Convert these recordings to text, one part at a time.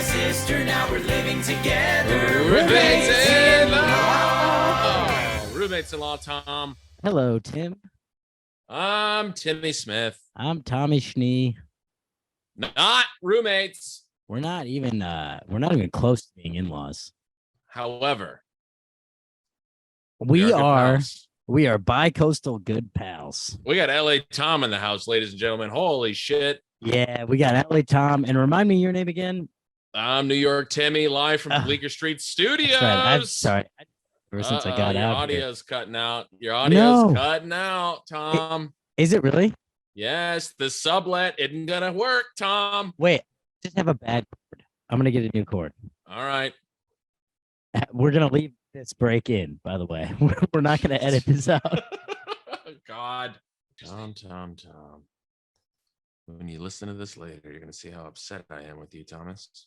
sister, now we're living together. Roommates in law. Roommates in law, Tom. Hello, Tim. I'm Timmy Smith. I'm Tommy Schnee. Not roommates. We're not even close to being in-laws. However, we are pals. we are bi-coastal good pals. We got LA Tom in the house, ladies and gentlemen. Holy shit. Yeah, we got LA Tom. And remind me your name again. I'm New York Timmy, live from Bleecker Street Studios. That's right. I'm sorry. Ever since I got your out audio's here. cutting out. Your audio's cutting out, Tom. Is it really? Yes, the sublet isn't gonna work, Tom. Wait, just have a bad cord. I'm gonna get a new cord. All right. We're gonna leave this break in, by the way. We're not gonna edit this out. God. Tom. When you listen to this later, you're gonna see how upset I am with you, Thomas.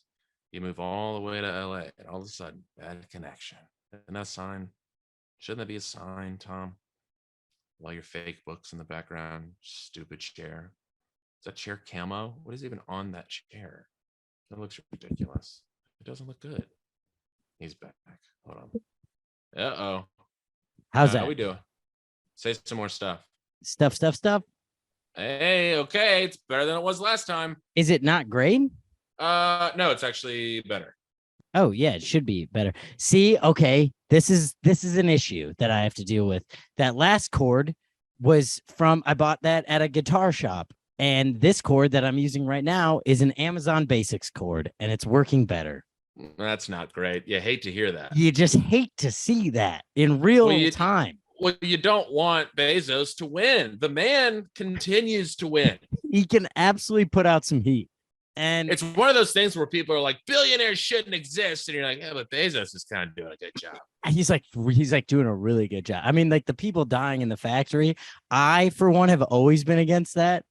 You move all the way to LA and all of a sudden, bad connection. Isn't that a sign? Shouldn't that be a sign, Tom? While your fake books in the background, stupid chair. Is that chair camo? What is even on that chair? That looks ridiculous. It doesn't look good. He's back. Hold on. Uh-oh. How's that? How we doing? Say some more stuff. Stuff. Hey, okay. It's better than it was last time. Is it not great? No, it's actually better. Oh yeah, it should be better. See, okay, this is an issue that I have to deal with. That last cord was I bought that at a guitar shop, and this cord that I'm using right now is an Amazon Basics cord, and it's working better. That's not great. You hate to hear that. You just hate to see that in real time. Well, you don't want Bezos to win. The man continues to win. He can absolutely put out some heat. And it's one of those things where people are like, billionaires shouldn't exist. And you're like, yeah, but Bezos is kind of doing a good job. He's like doing a really good job. I mean, like the people dying in the factory, I, for one, have always been against that.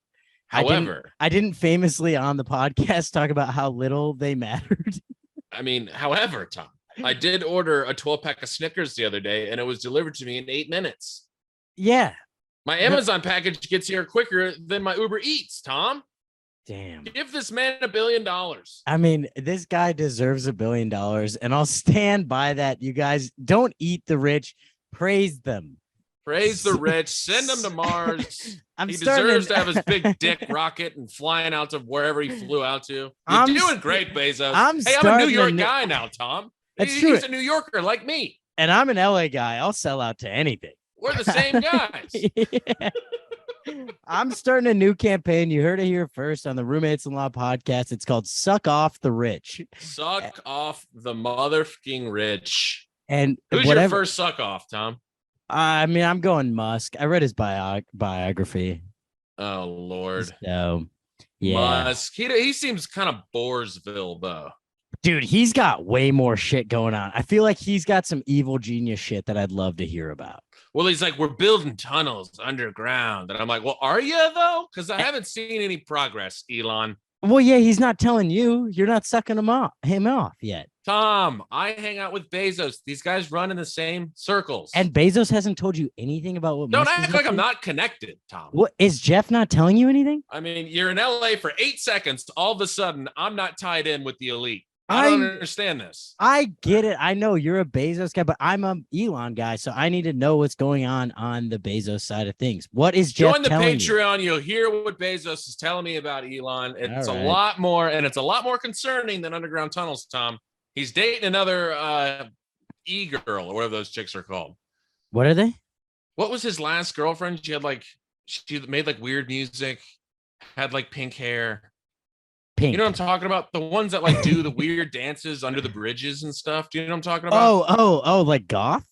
However, I didn't famously on the podcast talk about how little they mattered. I mean, however, Tom, I did order a 12-pack of Snickers the other day, and it was delivered to me in 8 minutes. Yeah. My Amazon package gets here quicker than my Uber Eats, Tom. Damn. Give this man $1 billion. I mean, this guy deserves $1 billion, and I'll stand by that. You guys don't eat the rich, praise them. Praise the rich, send them to Mars. He starting deserves to have his big dick rocket and flying out to wherever he flew out to. You're doing great, Bezos. I'm a New York guy now, Tom. That's true. He's a New Yorker like me. And I'm an LA guy. I'll sell out to anything. We're the same guys. Yeah. I'm starting a new campaign. You heard it here first on the Roommates in Law podcast. It's called Suck Off the Rich. Suck off the motherfucking rich. And who's your first suck off, Tom? I mean, I'm going Musk. I read his biography. Oh, Lord. So, yeah. Musk. He seems kind of Boresville, though. Dude, he's got way more shit going on. I feel like he's got some evil genius shit that I'd love to hear about. Well, he's like, we're building tunnels underground. And I'm like, well, are you, though? Because I haven't seen any progress, Elon. Well, yeah, he's not telling you. You're not sucking him off yet. Tom, I hang out with Bezos. These guys run in the same circles. And Bezos hasn't told you anything about what Don't act like I'm not connected, Tom. What, is Jeff not telling you anything? I mean, you're in LA for 8 seconds. All of a sudden, I'm not tied in with the elite. I don't understand this. I get it. I know you're a Bezos guy, but I'm a Elon guy, so I need to know what's going on the Bezos side of things. What is Jeff Join the telling Patreon. You'll hear what Bezos is telling me about Elon. It's All right. a lot more, and it's a lot more concerning than underground tunnels, Tom. He's dating another e-girl or whatever those chicks are called. What are they? What was his last girlfriend? She made like weird music, had like pink hair. Pink. You know what I'm talking about? The ones that like do the weird dances under the bridges and stuff. Do you know what I'm talking about? Oh, like goth?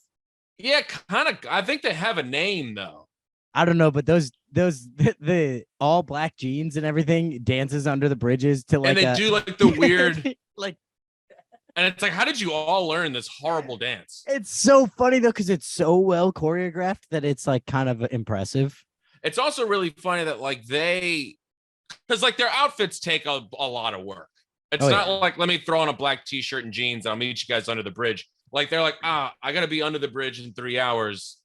Yeah, kind of. I think they have a name though. I don't know, but those the all black jeans and everything dances under the bridges to like, and they do like the weird like. And it's like, how did you all learn this horrible dance? It's so funny though, because it's so well choreographed that it's like kind of impressive. It's also really funny that like because like their outfits take a lot of work. It's not like, let me throw on a black t-shirt and jeans. I'll meet you guys under the bridge. Like they're like, I got to be under the bridge in 3 hours.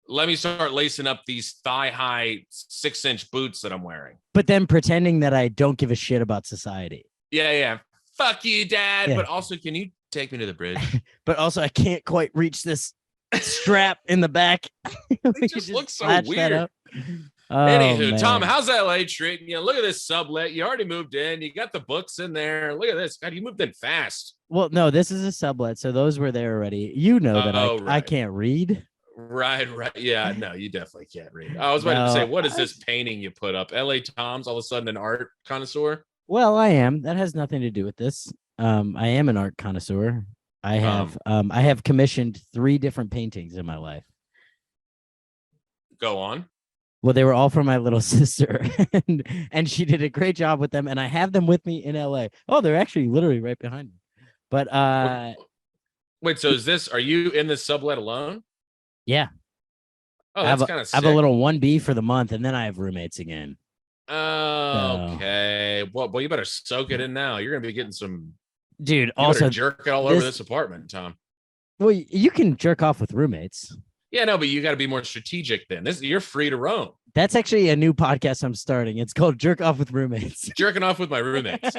Let me start lacing up these thigh-high 6-inch boots that I'm wearing. But then pretending that I don't give a shit about society. Yeah. fuck you, Dad. Yeah. But also, can you take me to the bridge? But also, I can't quite reach this strap in the back. It just looks so weird. Oh, Anywho, man. Tom, how's LA treating you? Look at this sublet. You already moved in. You got the books in there. Look at this. God, you moved in fast. Well, no, this is a sublet, so those were there already. You know that I right. can't read. Right. Yeah, no, you definitely can't read. I was about to say, what is this painting you put up? LA Tom's all of a sudden an art connoisseur? Well, I am. That has nothing to do with this. I am an art connoisseur. I have commissioned 3 different paintings in my life. Go on. Well, they were all from my little sister, and she did a great job with them, and I have them with me in LA. Oh, they're actually literally right behind me. But wait, so are you in this sublet alone? Yeah. Oh, that's kind of sick. I have a little 1B for the month, and then I have roommates again. Oh, okay. Well, you better soak it in now. You're gonna be getting some. Dude, you also jerk it all over this apartment, Tom. Well, you can jerk off with roommates. Yeah, no, but you got to be more strategic then. You're free to roam. That's actually a new podcast I'm starting. It's called Jerk Off with Roommates. Jerking off with my roommates.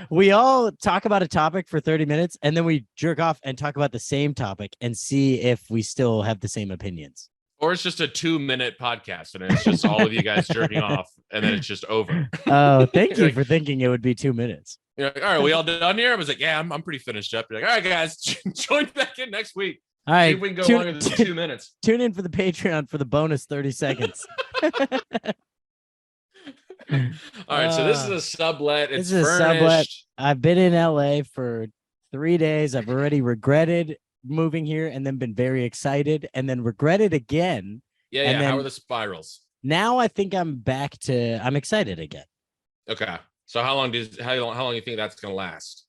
We all talk about a topic for 30 minutes and then we jerk off and talk about the same topic and see if we still have the same opinions. Or it's just a 2-minute podcast and it's just all of you guys jerking off and then it's just over. Oh, thank you for thinking it would be 2 minutes. You're like, all right, we all done here? I was like, yeah, I'm pretty finished up. You're like, all right, guys, join back in next week. All right. See if we can go longer than 2 minutes. Tune in for the Patreon for the bonus 30 seconds. All right, so this is a sublet. It's this is furnished. a sublet. I've been in LA for 3 days. I've already regretted moving here and then been very excited and then regretted again. Yeah. And then how are the spirals? Now I think I'm excited again. Okay. So how long do you think that's gonna last?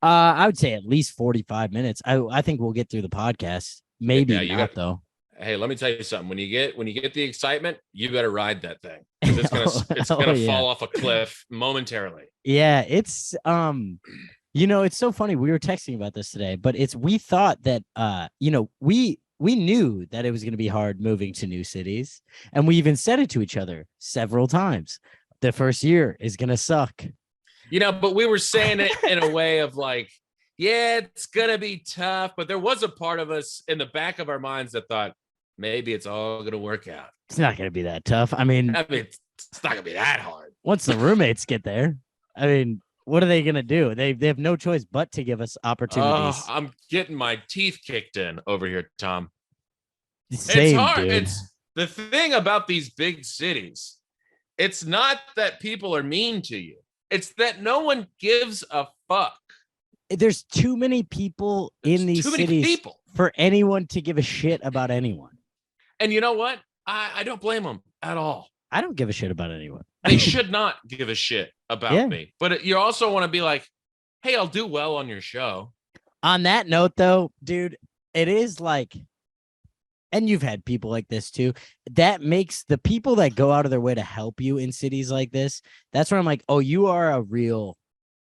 I would say at least 45 minutes. I think we'll get through the podcast. Maybe not though. Hey, let me tell you something. When you get the excitement, you better ride that thing. It's gonna fall off a cliff momentarily. Yeah, it's it's so funny. We were texting about this today, but we thought that we knew that it was gonna be hard moving to new cities, and we even said it to each other several times. The first year is gonna suck. But we were saying it in a way of like, yeah, it's gonna be tough. But there was a part of us in the back of our minds that thought maybe it's all gonna work out. It's not gonna be that tough. I mean, it's not gonna be that hard. Once the roommates get there, I mean, what are they gonna do? They have no choice but to give us opportunities. Oh, I'm getting my teeth kicked in over here, Tom. Same, it's hard. Dude. It's the thing about these big cities. It's not that people are mean to you. It's that no one gives a fuck. There's too many people in these cities for anyone to give a shit about anyone. And you know what? I don't blame them at all. I don't give a shit about anyone. They should not give a shit about me. But you also want to be like, hey, I'll do well on your show. On that note, though, dude, it is like, and you've had people like this too, that makes the people that go out of their way to help you in cities like this, that's where I'm like, oh, you are a real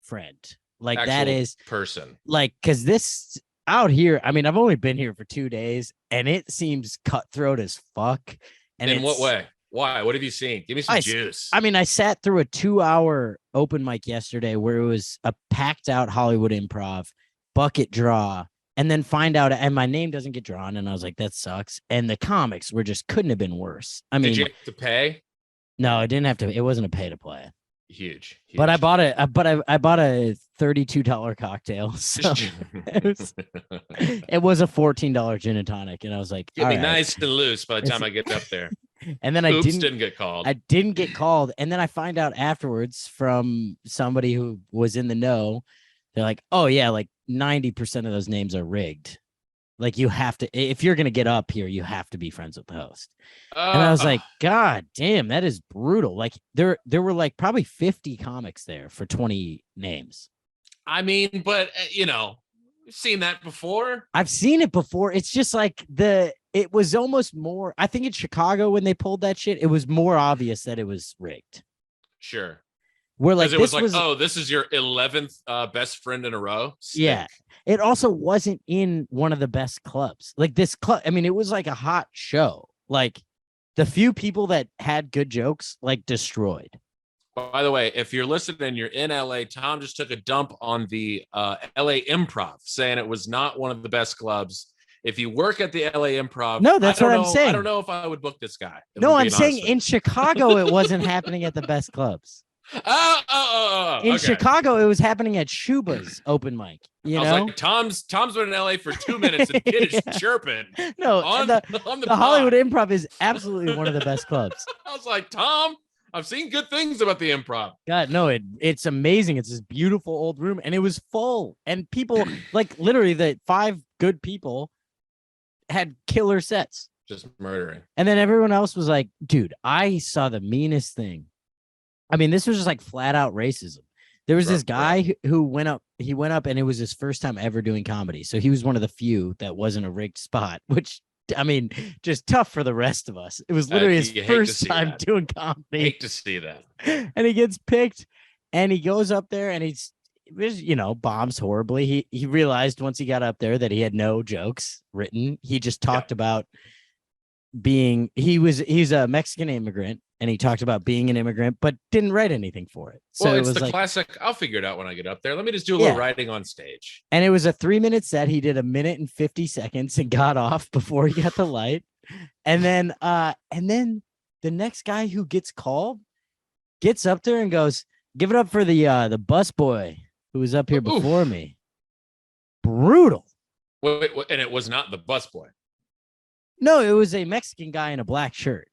friend. Like actual that is person. Like, because this out here, I mean, I've only been here for 2 days and it seems cutthroat as fuck. And in what way? Why? What have you seen? Give me some juice. I mean, I sat through a 2-hour open mic yesterday where it was a packed out Hollywood Improv, bucket draw, and then find out, and my name doesn't get drawn. And I was like, that sucks. And the comics couldn't have been worse. I mean, did you have to pay? No, I didn't have to. It wasn't a pay to play. Huge. But I bought a $32 cocktail. So it was a $14 gin and tonic. And I was like, get me nice and loose by the time I get up there. And then didn't get called. I didn't get called. And then I find out afterwards from somebody who was in the know. They're like, oh yeah, like 90% of those names are rigged. Like you have to, if you're going to get up here, you have to be friends with the host. And I was like, God damn, that is brutal. Like there were like probably 50 comics there for 20 names. I mean, but we've seen that before. I've seen it before. It's just like it was almost more, I think in Chicago when they pulled that shit, it was more obvious that it was rigged. Sure. We're like, it was like, oh, this is your 11th best friend in a row. Sick. Yeah. It also wasn't in one of the best clubs. Like this club, I mean, it was like a hot show. Like the few people that had good jokes, like destroyed. By the way, if you're listening and you're in LA, Tom just took a dump on the LA Improv, saying it was not one of the best clubs. If you work at the LA Improv, No, that's what I'm saying. I don't know if I would book this guy. No, I'm saying in Chicago, it wasn't happening at the best clubs. In Chicago, it was happening at Shuba's open mic. You know, I was like, Tom's been in LA for 2 minutes and kid is chirping. No, on the Hollywood pod. Improv is absolutely one of the best clubs. I was like, Tom, I've seen good things about the Improv. God, no, it's amazing. It's this beautiful old room, and it was full, and people like literally the 5 good people had killer sets, just murdering. And then everyone else was like, dude, I saw the meanest thing. I mean, this was just like flat out racism. There was this guy who went up, and it was his first time ever doing comedy. So he was one of the few that wasn't a rigged spot, which, I mean, just tough for the rest of us. It was literally his first time doing comedy. Hate to see that. And he gets picked, and he goes up there, and he's, you know, bombs horribly. He realized once he got up there that he had no jokes written. He just talked about being, he's a Mexican immigrant, and he talked about being an immigrant, but didn't write anything for it. So well, it's it was the classic, I'll figure it out when I get up there. Let me just do a little writing on stage. And it was a 3-minute set. He did 1 minute and 50 seconds and got off before he got the light. And then the next guy who gets called gets up there and goes, "Give it up for the bus boy who was up here before me." Brutal. Wait, and it was not the bus boy. No, it was a Mexican guy in a black shirt.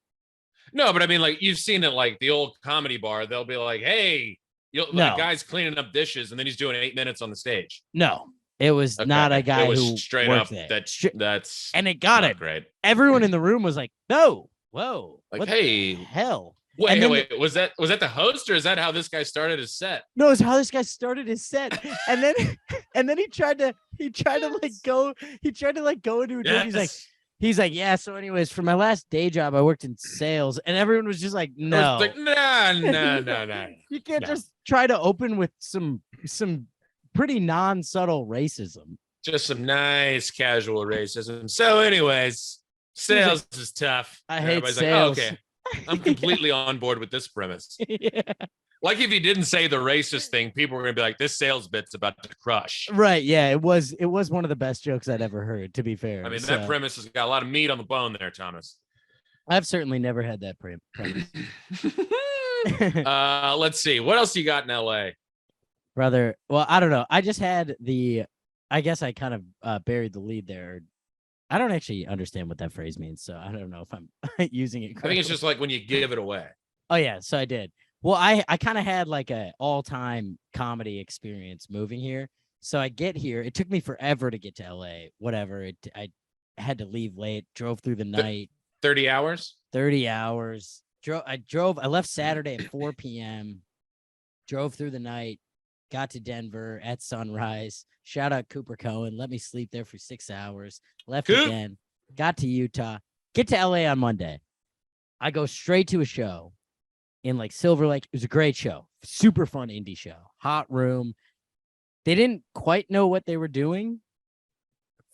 No, but I mean, like, you've seen it, like the old comedy bar. They'll be like, "Hey, the guy's cleaning up dishes," and then he's doing 8 minutes on the stage. No, it was not a guy who straight worked up. there. That's and it got it great. Everyone in the room was like, "No, whoa, like, what hey, the hell." Wait, was that the host, or is that how this guy started his set? No, it's how this guy started his set, and then he tried to go into a joke. He's like, yeah. So, anyways, for my last day job, I worked in sales, and everyone was just like, no, like, no. You can't just try to open with some pretty non-subtle racism. Just some nice casual racism. So, anyways, sales is tough. I hate Everybody's sales. Like, oh, okay, I'm completely on board with this premise. Yeah. Like, if you didn't say the racist thing, people were gonna be like, "This sales bit's about to crush." Right? Yeah. It was one of the best jokes I'd ever heard. To be fair, I mean, that premise has got a lot of meat on the bone there, Thomas. I've certainly never had that premise. Let's see. What else you got in LA? Brother, well, I don't know. I just had I guess I kind of buried the lead there. I don't actually understand what that phrase means, so I don't know if I'm using it correctly. I think it's just like when you give it away. Oh, yeah, so I did. Well, I kind of had like a all-time comedy experience moving here. So I get here. It took me forever to get to LA, whatever. I had to leave late, drove through the night. 30 hours? 30 hours. I left Saturday at 4 p.m., drove through the night, got to Denver at sunrise. Shout out Cooper Cohen. Let me sleep there for 6 hours. Left again. Got to Utah. Get to LA on Monday. I go straight to a show in like Silver Lake. It was a great show. Super fun indie show. Hot room. They didn't quite know what they were doing.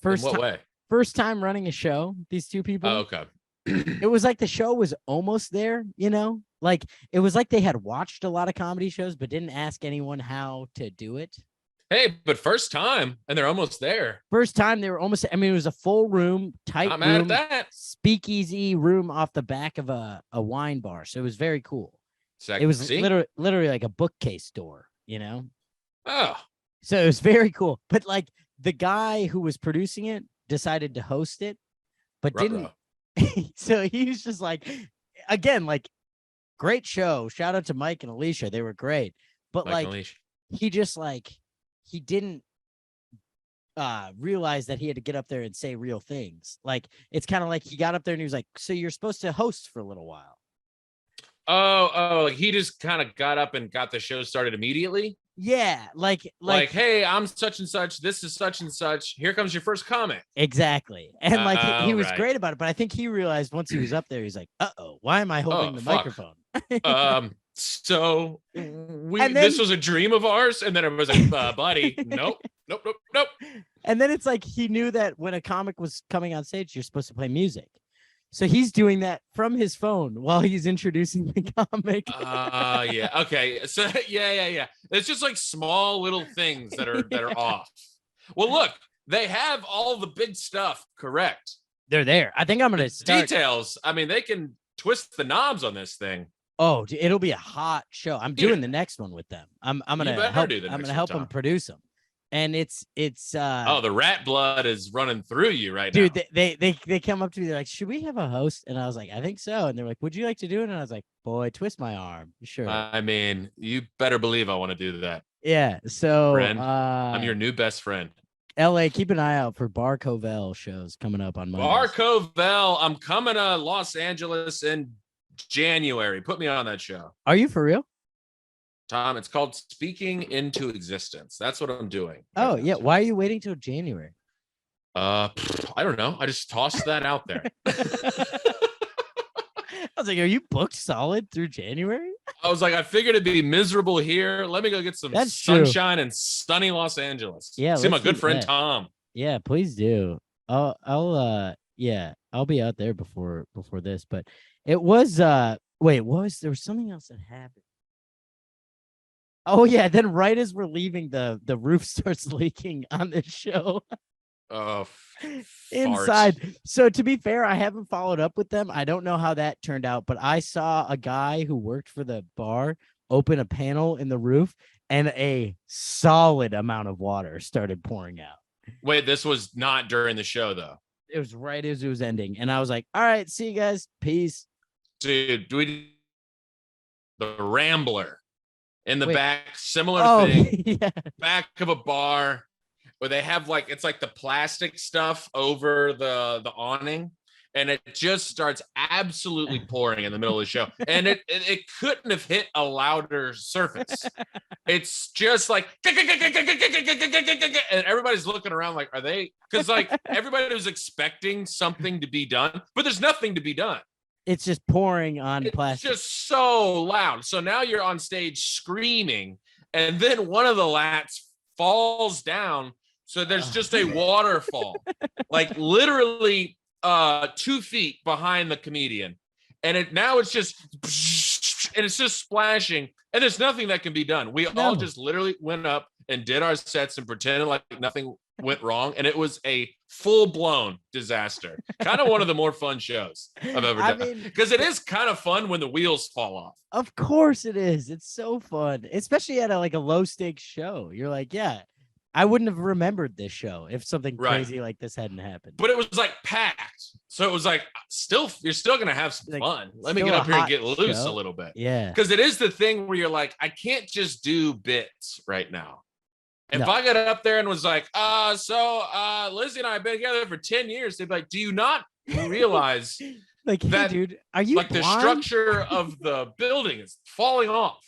In what way? First time running a show, these two people. Oh, okay. It was like the show was almost there, you know? Like, it was like they had watched a lot of comedy shows, but didn't ask anyone how to do it. Hey, but first time, and they're almost there. First time, they were almost, I mean, it was a full room, tight Not room, mad at that. speakeasy room off the back of a wine bar. So it was very cool. Sexy. It was literally like a bookcase door, you know? Oh. So it was very cool. But like the guy who was producing it decided to host it, but didn't. So he was just like, again, like, great show. Shout out to Mike and Alicia. They were great. But he just like, he didn't realize that he had to get up there and say real things. Like, it's kind of like he got up there and he was like, so you're supposed to host for a little while. Oh, like he just kind of got up and got the show started immediately. Yeah. Like, hey, I'm such and such. This is such and such. Here comes your first comic. Exactly. And like, he was great about it. But I think he realized once he was up there, he's like, uh-oh, why am I holding the microphone? So this was a dream of ours. And then it was like, buddy, nope. And then it's like, he knew that when a comic was coming on stage, you're supposed to play music. So he's doing that from his phone while he's introducing the comic. Yeah. Okay. So yeah. It's just like small little things that are off. Well, look, they have all the big stuff correct. They're there. I think I'm gonna start. Details. I mean, they can twist the knobs on this thing. Oh, it'll be a hot show. I'm doing the next one with them. I'm gonna help. I'm gonna help them produce them. And it's the rat blood is running through you right now. Dude, they come up to me, they're like, should we have a host? And I was like, I think so. And they're like, would you like to do it? And I was like, boy, twist my arm. Sure. I mean, you better believe I want to do that. Yeah. So friend, I'm your new best friend. LA, keep an eye out for Bar Covell shows coming up on Monday. Bar Covell, I'm coming to Los Angeles in January. Put me on that show. Are you for real? Tom, it's called Speaking into Existence. That's what I'm doing. Oh, yeah. Why are you waiting till January? I don't know. I just tossed that out there. I was like, are you booked solid through January? I was like, I figured it'd be miserable here. Let me go get some sunshine in sunny Los Angeles. Yeah. See my good friend Tom. Yeah, please do. I'll be out there before this, but it was there was something else that happened. Oh yeah, then right as we're leaving, the roof starts leaking on this show. Oh, inside. So to be fair, I haven't followed up with them. I don't know how that turned out, but I saw a guy who worked for the bar open a panel in the roof, and a solid amount of water started pouring out. Wait, this was not during the show though. It was right as it was ending, and I was like, "All right, see you guys, peace." Dude, the Rambler in the back, similar thing, yeah. Back of a bar. Where they have it's like the plastic stuff over the awning, and it just starts absolutely pouring in the middle of the show. And it couldn't have hit a louder surface. It's just like, and everybody's looking around like, are they? Because everybody was expecting something to be done, but there's nothing to be done. It's just pouring on plastic. It's just so loud. So now you're on stage screaming, and then one of the lats falls down. So there's just a waterfall, literally 2 feet behind the comedian. And it's just splashing, and there's nothing that can be done. We all just literally went up and did our sets and pretended like nothing went wrong. And it was a full-blown disaster. Kind of one of the more fun shows I've ever done. Because it is kind of fun when the wheels fall off. Of course it is. It's so fun, especially at a low-stakes show. You're like, yeah. I wouldn't have remembered this show if something crazy like this hadn't happened. But it was packed. So it was you're still going to have some fun. Let me get up here and get loose a little bit. Yeah. Because it is the thing where you're like, I can't just do bits right now. If I got up there and was like, Lizzie and I have been together for 10 years, they'd be like, do you not realize hey, that, dude, are you the structure of the building is falling off?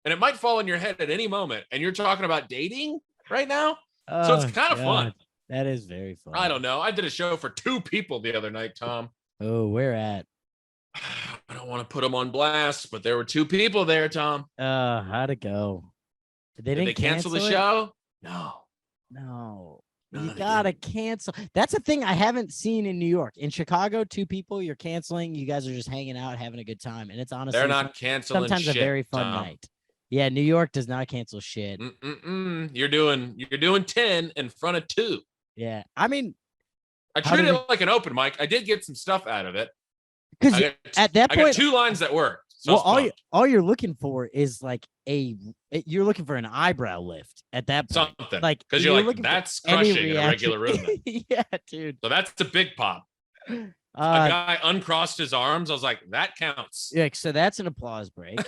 And it might fall in your head at any moment. And you're talking about dating right now, so it's kind of fun. That is very fun. I don't know. I did a show for 2 people the other night, Tom. Oh, where at? I don't want to put them on blast, but there were 2 people there, Tom. How'd it go? Did they cancel the show? No. You gotta cancel. That's a thing I haven't seen in New York. In Chicago, 2 people, you're canceling. You guys are just hanging out, having a good time, and it's honestly they're not canceling. Sometimes a very fun night. Yeah, New York does not cancel shit. You're doing 10 in front of 2. Yeah, I mean, I treated it like an open mic. I did get some stuff out of it. Because at that point, I got 2 lines that worked. So all you're looking for is you're looking for an eyebrow lift at that point. Something because you're like that's crushing in a regular room. Yeah, dude. So that's a big pop. A guy uncrossed his arms. I was like, that counts. Yeah, so that's an applause break.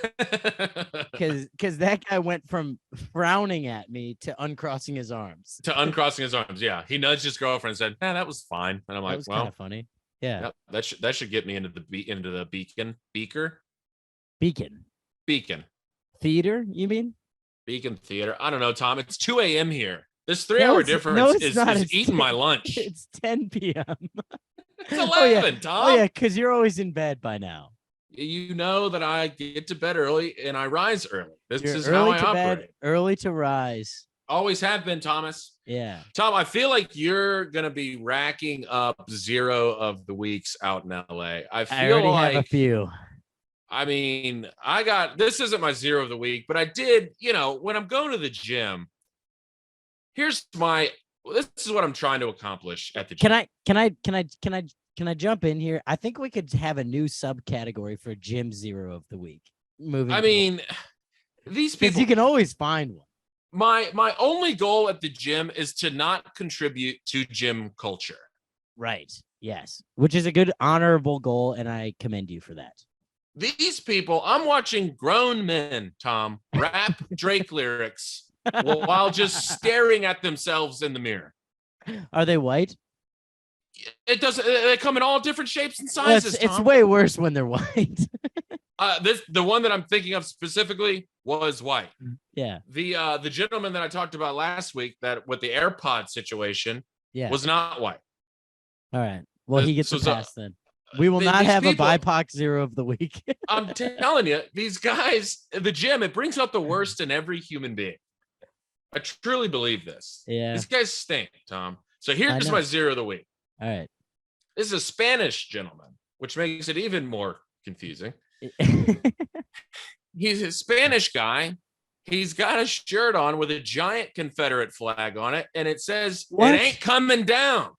Because that guy went from frowning at me to uncrossing his arms. Yeah, he nudged his girlfriend and said, "Nah, that was fine." And I'm like, "Well, kind of funny." Yeah, that should get me into the Beacon Theater. You mean Beacon Theater? I don't know, Tom. It's 2 a.m. here. This 3-hour difference is eating my lunch. It's 10 p.m. It's 11, Tom. Oh, yeah, because you're always in bed by now. You know that I get to bed early and I rise early. This is how I operate. Early to rise. Always have been, Thomas. Yeah. Tom, I feel like you're going to be racking up 0 of the weeks out in LA. I feel already like have a few. I mean, this isn't my 0 of the week, but I did, when I'm going to the gym, this is what I'm trying to accomplish at the gym. Can I jump in here? I think we could have a new subcategory for gym 0 of the week. I mean, these people, you can always find one. My only goal at the gym is to not contribute to gym culture. Right. Yes. Which is a good honorable goal, and I commend you for that. These people, I'm watching grown men, Tom, rap Drake lyrics while just staring at themselves in the mirror. Are they white? They come in all different shapes and sizes. It's way worse when they're white. The one that I'm thinking of specifically was white. Yeah. The gentleman that I talked about last week that with the AirPod situation was not white. All right. Well, he gets a pass then. We will not have a BIPOC 0 of the week. I'm telling you, these guys at the gym, it brings out the worst in every human being. I truly believe this. Yeah. These guys stink, Tom. So here's my 0 of the week. All right. This is a Spanish gentleman, which makes it even more confusing. He's a Spanish guy. He's got a shirt on with a giant Confederate flag on it, and it says, "It ain't coming down."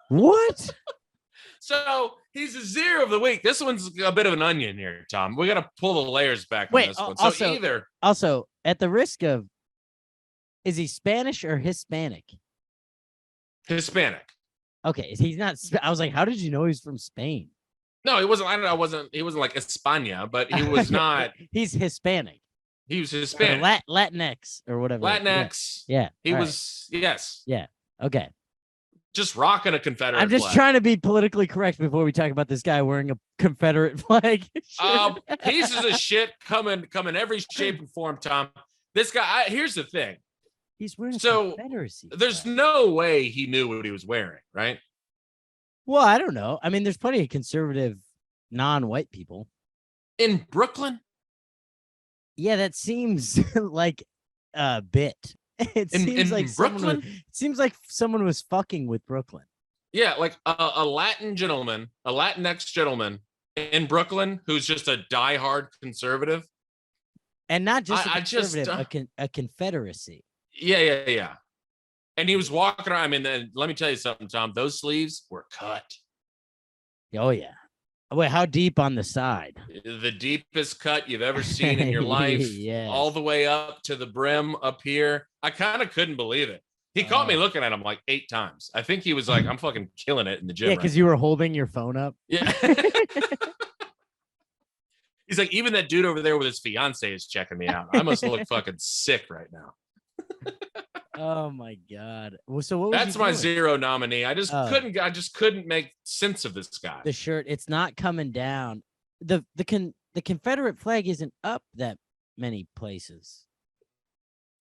What? So he's a 0 of the week. This one's a bit of an onion here, Tom. We got to pull the layers back on this one. So also, at the risk of, is he Spanish or Hispanic? Hispanic. Okay, he's not. I was like, how did you know he's from Spain? No, he wasn't. I don't know. He wasn't like España, but he was not. He's Hispanic. He was Hispanic. Latinx or whatever. Latinx. Yeah. He was. Right. Yes. Yeah. Okay. Just rocking a Confederate I'm just flag. trying to be politically correct before we talk about this guy wearing a Confederate flag. Pieces of shit come in every shape and form, Tom. This guy, here's the thing. He's wearing a Confederacy flag. There's no way he knew what he was wearing, right? Well, I don't know. I mean, there's plenty of conservative non-white people. In Brooklyn? Yeah, that seems like a bit. It seems like someone was fucking with Brooklyn. Yeah, like a Latin gentleman, a Latinx gentleman in Brooklyn who's just a diehard conservative. And not just a conservative, a Confederacy. Yeah. And he was walking around. I mean, let me tell you something, Tom. Those sleeves were cut. Oh, yeah. Wait, how deep on the side? The deepest cut you've ever seen in your life. Yes. All the way up to the brim up here. I kind of couldn't believe it. He caught me looking at him like 8 times. I think he was like, I'm fucking killing it in the gym. Yeah, because you were holding your phone up. Yeah. He's like, even that dude over there with his fiance is checking me out. I must look fucking sick right now. Oh my God. Well, so what that's my doing? 0 nominee. I just couldn't make sense of this guy. The shirt, it's not coming down. The Confederate flag isn't up that many places.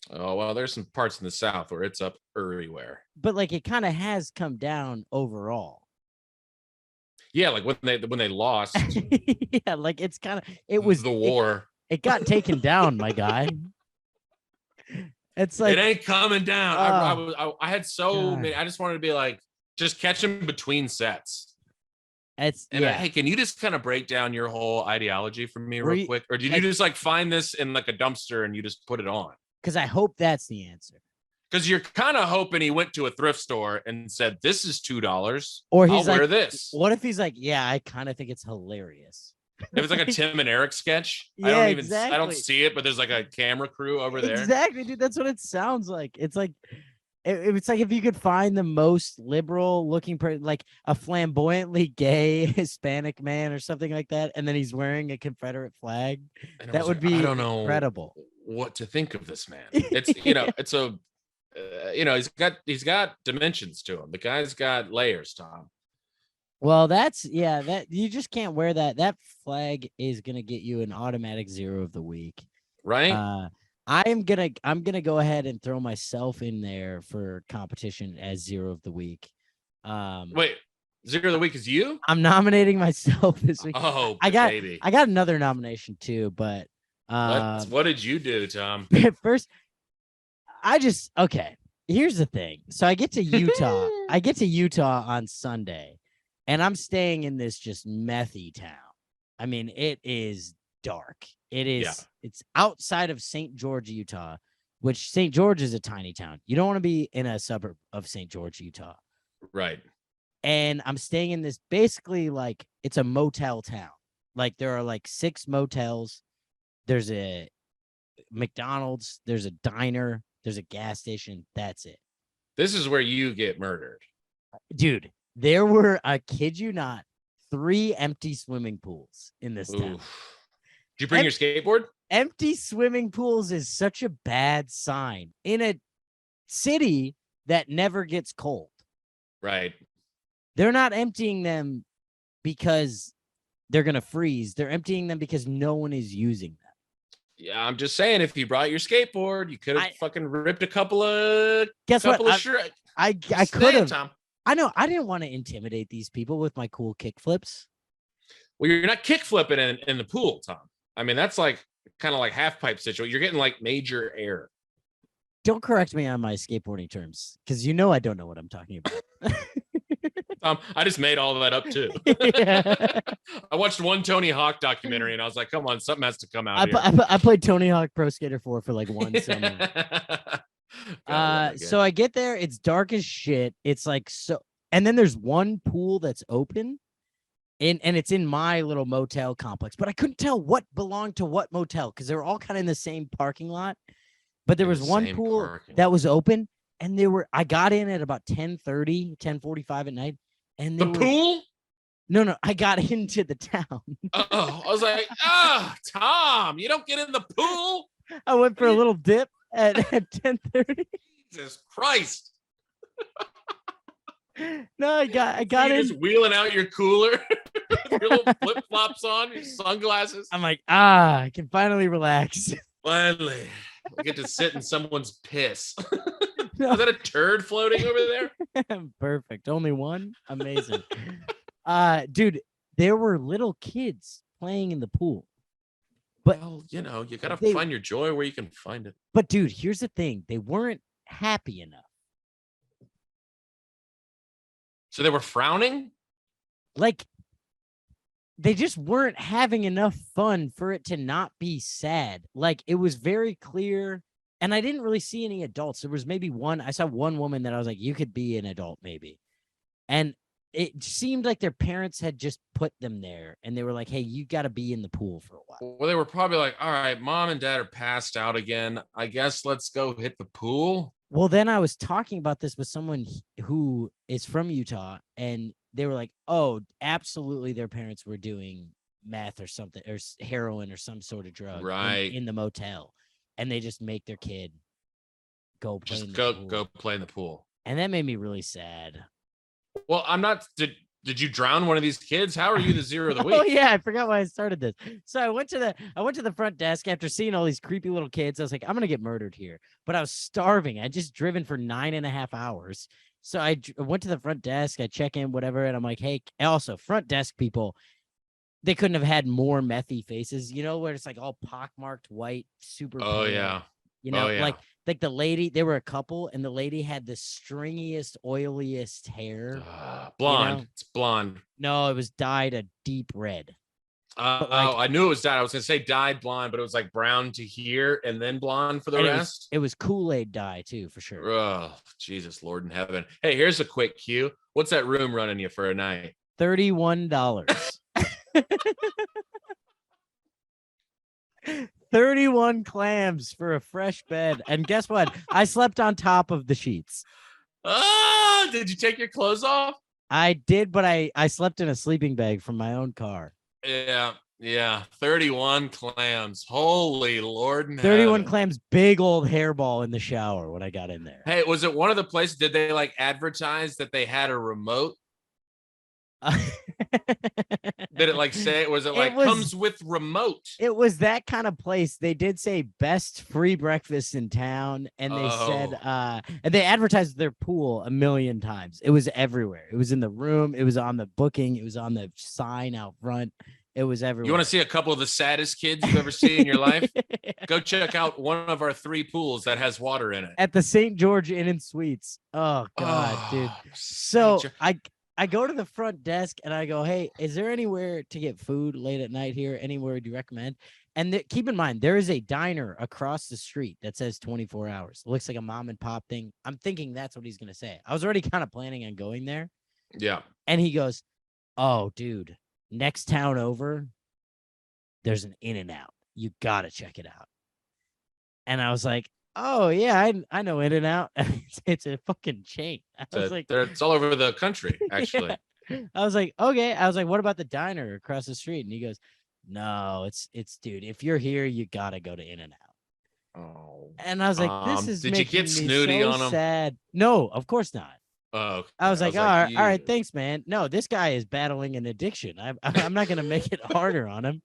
Oh, well, there's some parts in the South where it's up everywhere. But like it kind of has come down overall. Yeah, like when they lost. Yeah, like it was the war. It got taken down, my guy. It's like it ain't coming down. I had so many. I just wanted to be like, just catch him between sets. Hey, can you just kind of break down your whole ideology for me real quick, or did you just like find this in like a dumpster and you just put it on? Because I hope that's the answer. Because you're kind of hoping he went to a thrift store and said, "This is $2," or he's I'll like, wear this. What if he's like, "Yeah, I kind of think it's hilarious." It was like a Tim and Eric sketch. Yeah, I don't see it, but there's like a camera crew over there. Exactly, dude. That's what it sounds like. It's like it's like if you could find the most liberal looking like a flamboyantly gay Hispanic man or something like that, and then he's wearing a Confederate flag. That would be incredible. What to think of this man? It's it's a he's got dimensions to him. The guy's got layers, Tom. Well, that you just can't wear that. That flag is gonna get you an automatic 0 of the week, right? I'm gonna go ahead and throw myself in there for competition as 0 of the week. Wait, 0 of the week is you? I'm nominating myself this week. Oh, I got another nomination too, but what did you do, Tom? First, Okay. Here's the thing. So I get to Utah. I get to Utah on Sunday, and I'm staying in this just methy town. I mean, it is dark. It is. Yeah. It's outside of St. George, Utah, which St. George is a tiny town. You don't want to be in a suburb of St. George, Utah. Right. And I'm staying in this basically like it's a motel town. Like there are like 6 motels. There's a McDonald's. There's a diner. There's a gas station. That's it. This is where you get murdered. Dude, there were, I kid you not, 3 empty swimming pools in this town. Oof. Did you bring your skateboard? Empty swimming pools is such a bad sign in a city that never gets cold. Right. They're not emptying them because they're going to freeze. They're emptying them because no one is using them. Yeah, I'm just saying, if you brought your skateboard, you could have fucking ripped a couple of. Guess what? I could have. Tom. I know. I didn't want to intimidate these people with my cool kick flips. Well, you're not kick flipping in the pool, Tom. I mean, that's like kind of like half pipe situation. You're getting like major air. Don't correct me on my skateboarding terms, because you know I don't know what I'm talking about. I just made all of that up too. Yeah. I watched one Tony Hawk documentary and I was like, come on, something has to come out I played Tony Hawk Pro Skater 4 for like one summer. So I get there, it's dark as shit. It's like so, and then there's one pool that's open, and it's in my little motel complex, but I couldn't tell what belonged to what motel because they were all kind of in the same parking lot. But there was one pool that was open, and I got in at about 10:30, 10:45 at night. And the pool? No, I got into the town. I was like, Tom, you don't get in the pool. I went for a little dip at 10:30. Jesus Christ. No, I got in. Just wheeling out your cooler with your little flip-flops on, your sunglasses. I'm like, I can finally relax. Finally. I get to sit in someone's piss. No. Is that a turd floating over there? Perfect. Only one? Amazing. Dude, there were little kids playing in the pool. But well, you gotta find your joy where you can find it. But dude, here's the thing. They weren't happy enough. So they were frowning? Like, they just weren't having enough fun for it to not be sad. Like, it was very clear. And I didn't really see any adults. There was maybe I saw one woman that I was like, you could be an adult maybe. And it seemed like their parents had just put them there. And they were like, hey, you got to be in the pool for a while. Well, they were probably like, all right, mom and dad are passed out again. I guess let's go hit the pool. Well, then I was talking about this with someone who is from Utah. And they were like, oh, absolutely. Their parents were doing meth or something, or heroin or some sort of drug in the motel. And they just make their kid go play in the pool. Go play in the pool. And that made me really sad. Well, I'm not. Did you drown one of these kids? How are you the zero of the week? Oh yeah, I forgot why I started this. So I went to the front desk after seeing all these creepy little kids. I was like, I'm gonna get murdered here. But I was starving. I just driven for 9.5 hours. So I went to the front desk. I check in, whatever, and I'm like, hey. Also, front desk people, they couldn't have had more methy faces. You know, where it's like all pockmarked white, super. Oh pale. Yeah. You know, like the lady, they were a couple, and the lady had the stringiest, oiliest hair. Blonde. You know? It's blonde. No, it was dyed a deep red. I knew it was dyed. I was going to say dyed blonde, but it was like brown to here and then blonde for the rest. It was Kool-Aid dye too, for sure. Oh, Jesus, Lord in heaven. Hey, here's a quick cue. What's that room running you for a night? $31. 31 clams for a fresh bed. And guess what? I slept on top of the sheets. Did you take your clothes off? I did, but I slept in a sleeping bag from my own car. Yeah. 31 clams. Holy Lord in 31 heaven. clams, big old hairball in the shower when I got in there. Hey, was it one of the places, did they like advertise that they had a remote? Did it like say, was it like comes with remote? It was that kind of place. They did say best free breakfast in town, and they said and they advertised their pool 1,000,000 times. It was everywhere. It was in the room, it was on the booking, it was on the sign out front. It was everywhere. You want to see a couple of the saddest kids you've ever seen in your life? Go check out one of our 3 pools that has water in it. At the St. George Inn and Suites. Oh God, dude. So I go to the front desk and I go, hey, is there anywhere to get food late at night here? Anywhere do you recommend? And keep in mind, there is a diner across the street that says 24 hours. It looks like a mom and pop thing. I'm thinking that's what he's going to say. I was already kind of planning on going there. Yeah. And he goes, oh, dude, next town over, there's an In-N-Out. You got to check it out. And I was like, oh, yeah, I know In-N-Out. It's a fucking chain. It's all over the country, actually. Yeah. I was like, okay. I was like, what about the diner across the street? And he goes, no, it's dude, if you're here, you got to go to In-N-Out. Oh. And I was like, this is did you get snooty so on him? sad. No, of course not. Oh, okay. I was like, all right, thanks, man. No, this guy is battling an addiction. I'm not going to make it harder on him.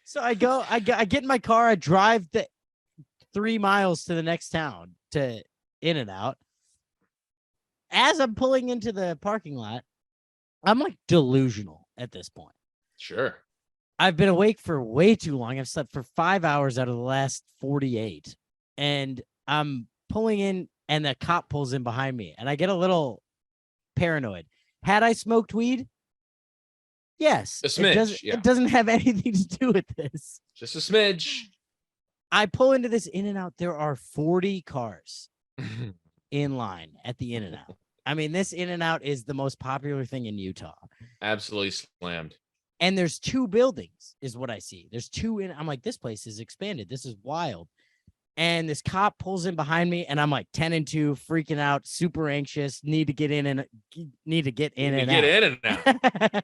So I get in my car. I drive the 3 miles to the next town to In-N-Out. As I'm pulling into the parking lot, I'm like delusional at this point. Sure. I've been awake for way too long. I've slept for 5 hours out of the last 48. And I'm pulling in and the cop pulls in behind me and I get a little paranoid. Had I smoked weed? Yes. A smidge. It doesn't have anything to do with this. Just a smidge. I pull into this In-N-Out. There are 40 cars in line at the In-N-Out. I mean, this In-N-Out is the most popular thing in Utah. Absolutely slammed. And there's 2 buildings is what I see. There's 2 in. I'm like, this place is expanded. This is wild. And this cop pulls in behind me and I'm like 10 and 2, freaking out, super anxious, need to get in and get in and out.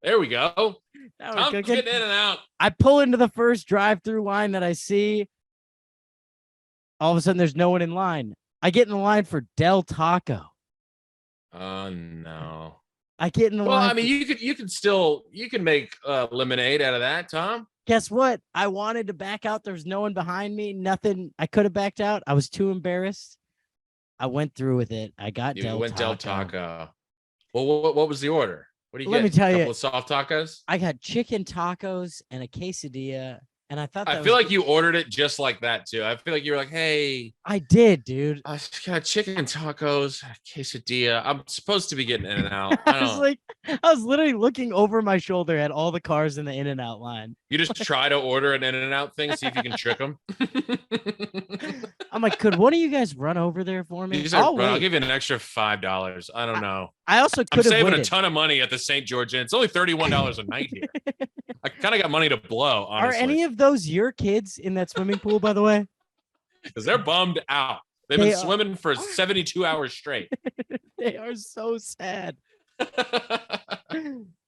There we go. Tom's getting in and out. I pull into the first drive-through line that I see. All of a sudden, there's no one in line. I get in the line for Del Taco. Oh no! I get in the line. Well, I mean, you can make lemonade out of that, Tom. Guess what? I wanted to back out. There's no one behind me. Nothing. I could have backed out. I was too embarrassed. I went through with it. I got Del Taco. Well, what was the order? What do you get? Let me tell you. A couple of soft tacos? I got chicken tacos and a quesadilla. And I thought I feel like you ordered it just like that too. I feel like you were like, "Hey, I did, dude. I got chicken tacos, quesadilla. I'm supposed to be getting in and out." I was literally looking over my shoulder at all the cars in the In-N-Out line. You just try to order an In-N-Out thing, see if you can trick them. I'm like, could one of you guys run over there for me? I'll give you an extra $5. I don't know. I also could have saving a ton of money at the St. George Inn. It's only $31 a night here. I kind of got money to blow, honestly. Are any of those your kids in that swimming pool, by the way? Because they're bummed out. They've been swimming for 72 hours straight. They are so sad.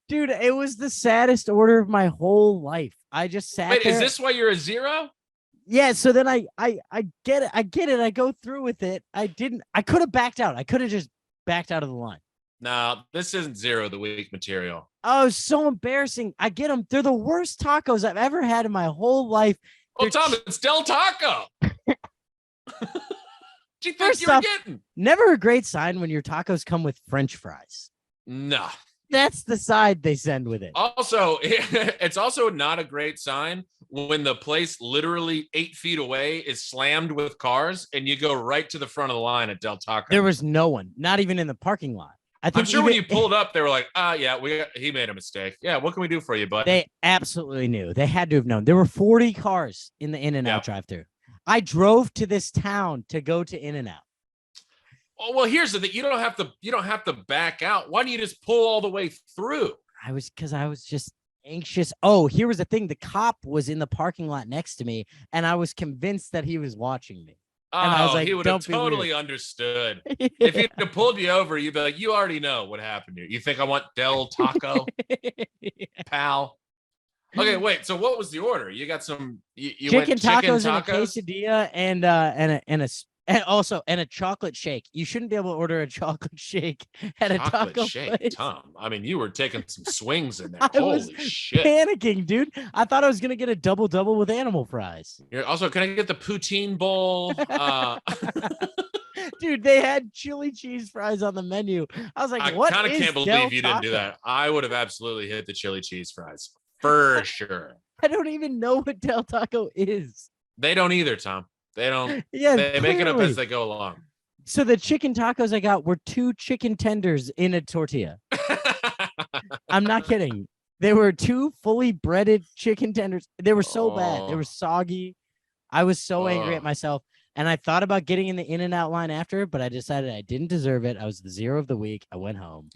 Dude, it was the saddest order of my whole life. I just sat there. Wait, is this why you're a 0? Yeah, so then I get it. I go through with it. I could have backed out. I could have just backed out of the line. No, this isn't 0 of the week material. Oh, so embarrassing. I get them. They're the worst tacos I've ever had in my whole life. Well, Tom, it's Del Taco. What do you think you were getting? Never a great sign when your tacos come with French fries. No. That's the side they send with it. Also, it's also not a great sign when the place literally 8 feet away is slammed with cars and you go right to the front of the line at Del Taco. There was no one, not even in the parking lot. I'm sure when you pulled up, they were like, he made a mistake. Yeah, what can we do for you, bud? They absolutely knew. They had to have known. There were 40 cars in the In-N-Out drive-thru. I drove to this town to go to In-N-Out. Oh, well, here's the thing. You don't have to back out. Why don't you just pull all the way through? I was just anxious. Oh, here was the thing. The cop was in the parking lot next to me, and I was convinced that he was watching me. And I was like, he would have totally understood. If he'd have pulled you over, you'd be like, you already know what happened here. You think I want Del Taco, pal? Okay, wait. So what was the order? You got some chicken tacos and a quesadilla and a chocolate shake. You shouldn't be able to order a chocolate shake at a taco place. Tom. I mean, you were taking some swings in there. Holy shit. Panicking, dude. I thought I was going to get a double with animal fries. Also, can I get the poutine bowl? Dude, they had chili cheese fries on the menu. I was like, I what kind of is can't believe Del you didn't do Taco? that. I would have absolutely hit the chili cheese fries for sure. I don't even know what Del Taco is. They don't either, Tom. They don't. Yeah, They make it up clearly. as they go along. So the chicken tacos I got were 2 chicken tenders in a tortilla. I'm not kidding. They were 2 fully breaded chicken tenders. They were so bad. They were soggy. I was so angry at myself. And I thought about getting in the In-N-Out line after, but I decided I didn't deserve it. I was the 0 of the week. I went home.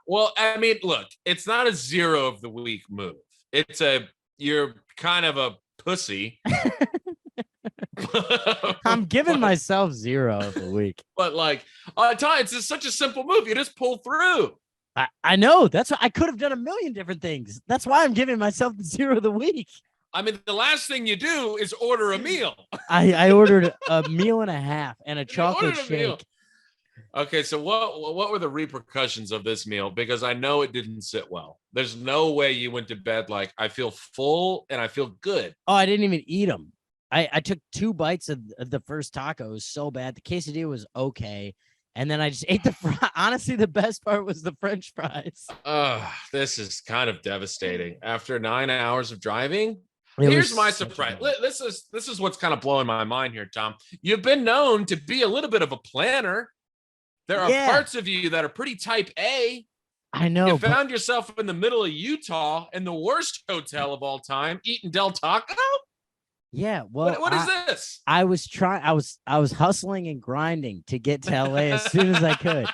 Well, I mean, look, it's not a 0 of the week move. You're kind of a pussy. I'm giving myself 0 of the week. But like, it's just such a simple move. You just pull through. I know. That's what I could have done a million different things. That's why I'm giving myself the 0 of the week. I mean, the last thing you do is order a meal. I ordered a meal and a half and a chocolate shake. Okay, so what were the repercussions of this meal? Because I know it didn't sit well. There's no way you went to bed like, I feel full and I feel good. Oh, I didn't even eat them. I took 2 bites of the first taco. It was so bad. The quesadilla was okay. And then I just ate the fry. Honestly, the best part was the French fries. This is kind of devastating. After 9 hours of driving, It here's was my such a surprise. bummer. This is what's kind of blowing my mind here, Tom. You've been known to be a little bit of a planner. There are parts of you that are pretty type A. I know. You found yourself in the middle of Utah in the worst hotel of all time, eating Del Taco. Yeah, well, What is this? I was hustling and grinding to get to LA as soon as I could.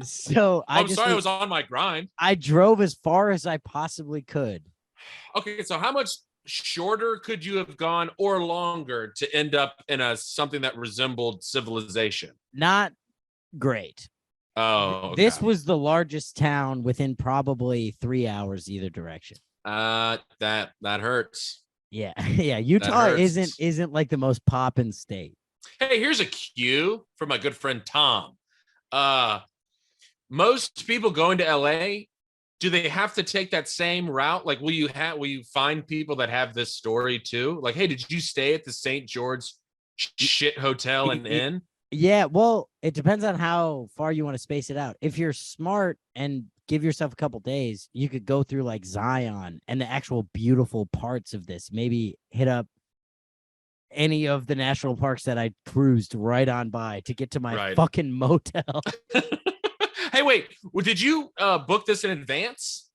So I'm sorry, I was on my grind. I drove as far as I possibly could. Okay, so how much shorter could you have gone or longer to end up in something that resembled civilization? Not great. Oh, okay. This was the largest town within probably 3 hours either direction. That hurts. Yeah, yeah. Utah isn't like the most poppin' state. Hey, here's a cue from my good friend Tom. Most people going to LA, do they have to take that same route? Like, will you find people that have this story too? Like, hey, did you stay at the St. George shit hotel and inn? Yeah, well, it depends on how far you want to space it out. If you're smart and give yourself a couple days, you could go through like Zion and the actual beautiful parts of this. Maybe hit up any of the national parks that I cruised right on by to get to my fucking motel. Hey, wait, did you book this in advance?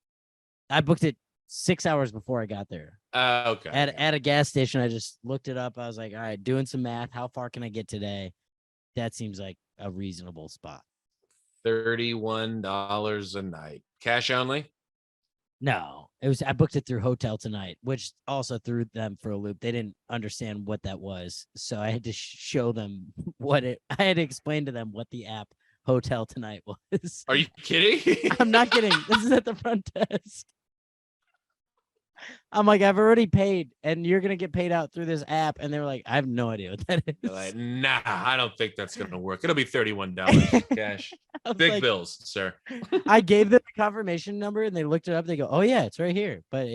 I booked it 6 hours before I got there. Okay. At a gas station, I just looked it up. I was like, all right, doing some math. How far can I get today? That seems like a reasonable spot. $31 a night. Cash only? No, I booked it through Hotel Tonight, which also threw them for a loop. They didn't understand what that was. So I had to show them I had to explain to them what the app Hotel Tonight was. Are you kidding? I'm not kidding. This is at the front desk. I'm like, I've already paid, and you're gonna get paid out through this app. And they were like, I have no idea what that is. Like, nah, I don't think that's gonna work. It'll be $31 cash. Big bills, sir. I gave them the confirmation number, and they looked it up. They go, "Oh yeah, it's right here," but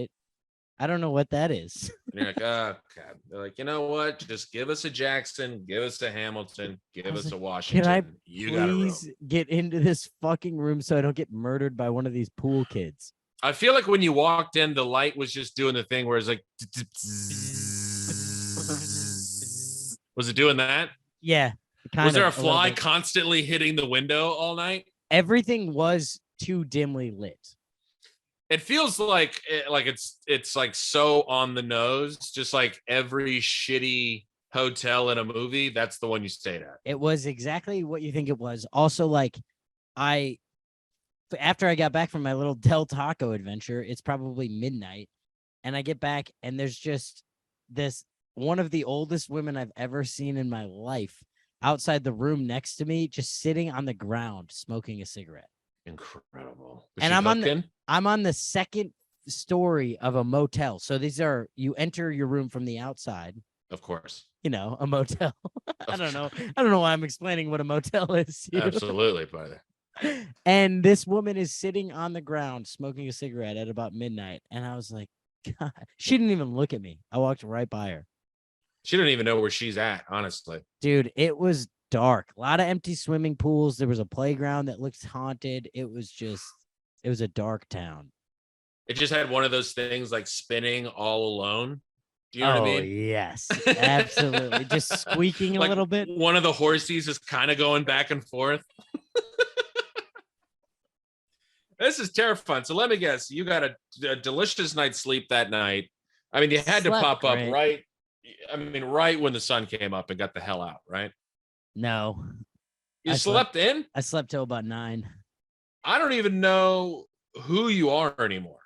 I don't know what that is. And you're like, oh God. They're like, you know what? Just give us a Jackson, give us a Hamilton, give us a Washington. Can I please get into this fucking room so I don't get murdered by one of these pool kids? I feel like when you walked in, the light was just doing the thing where it's like, was it doing that? Yeah. Was there a fly constantly hitting the window all night? Everything was too dimly lit. It feels like it's like so on the nose, just like every shitty hotel in a movie. That's the one you stayed at. It was exactly what you think it was. Also, like after I got back from my little Del Taco adventure, it's probably midnight, and I get back and there's just this one of the oldest women I've ever seen in my life outside the room next to me, just sitting on the ground smoking a cigarette. Incredible. And I'm on the second story of a motel. So you enter your room from the outside. Of course. You know, a motel. I don't know why I'm explaining what a motel is. Absolutely, brother. And this woman is sitting on the ground smoking a cigarette at about midnight. And I was like, God, she didn't even look at me. I walked right by her. She didn't even know where she's at, honestly. Dude, it was dark. A lot of empty swimming pools. There was a playground that looked haunted. It was a dark town. It just had one of those things like spinning all alone. Do you know what I mean? Yes, absolutely. Just squeaking a Like little bit. one of the horsies is kind of going back and forth. This is terrifying. So let me guess, you got a delicious night's sleep that night. I mean, you had to Slept pop great. up right. I mean, right when the sun came up and got the hell out, right? No, You I slept in? I slept till about 9. I don't even know who you are anymore.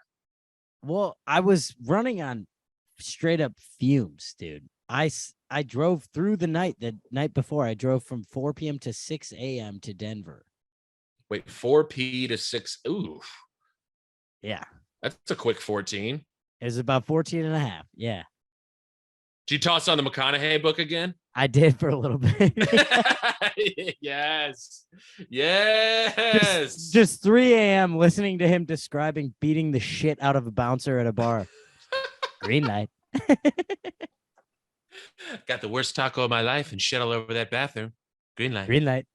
Well, I was running on straight up fumes, dude. I drove through the night before. I drove from 4 p.m. to 6 a.m. to Denver. Wait, 4 p to 6. Ooh, Yeah. that's a quick 14. It was about 14 and a half. Yeah. Did you toss on the McConaughey book again? I did for a little bit. Yes. Yes. Just 3 a.m. listening to him describing beating the shit out of a bouncer at a bar. Green light. Got the worst taco of my life and shit all over that bathroom. Green light. Green light.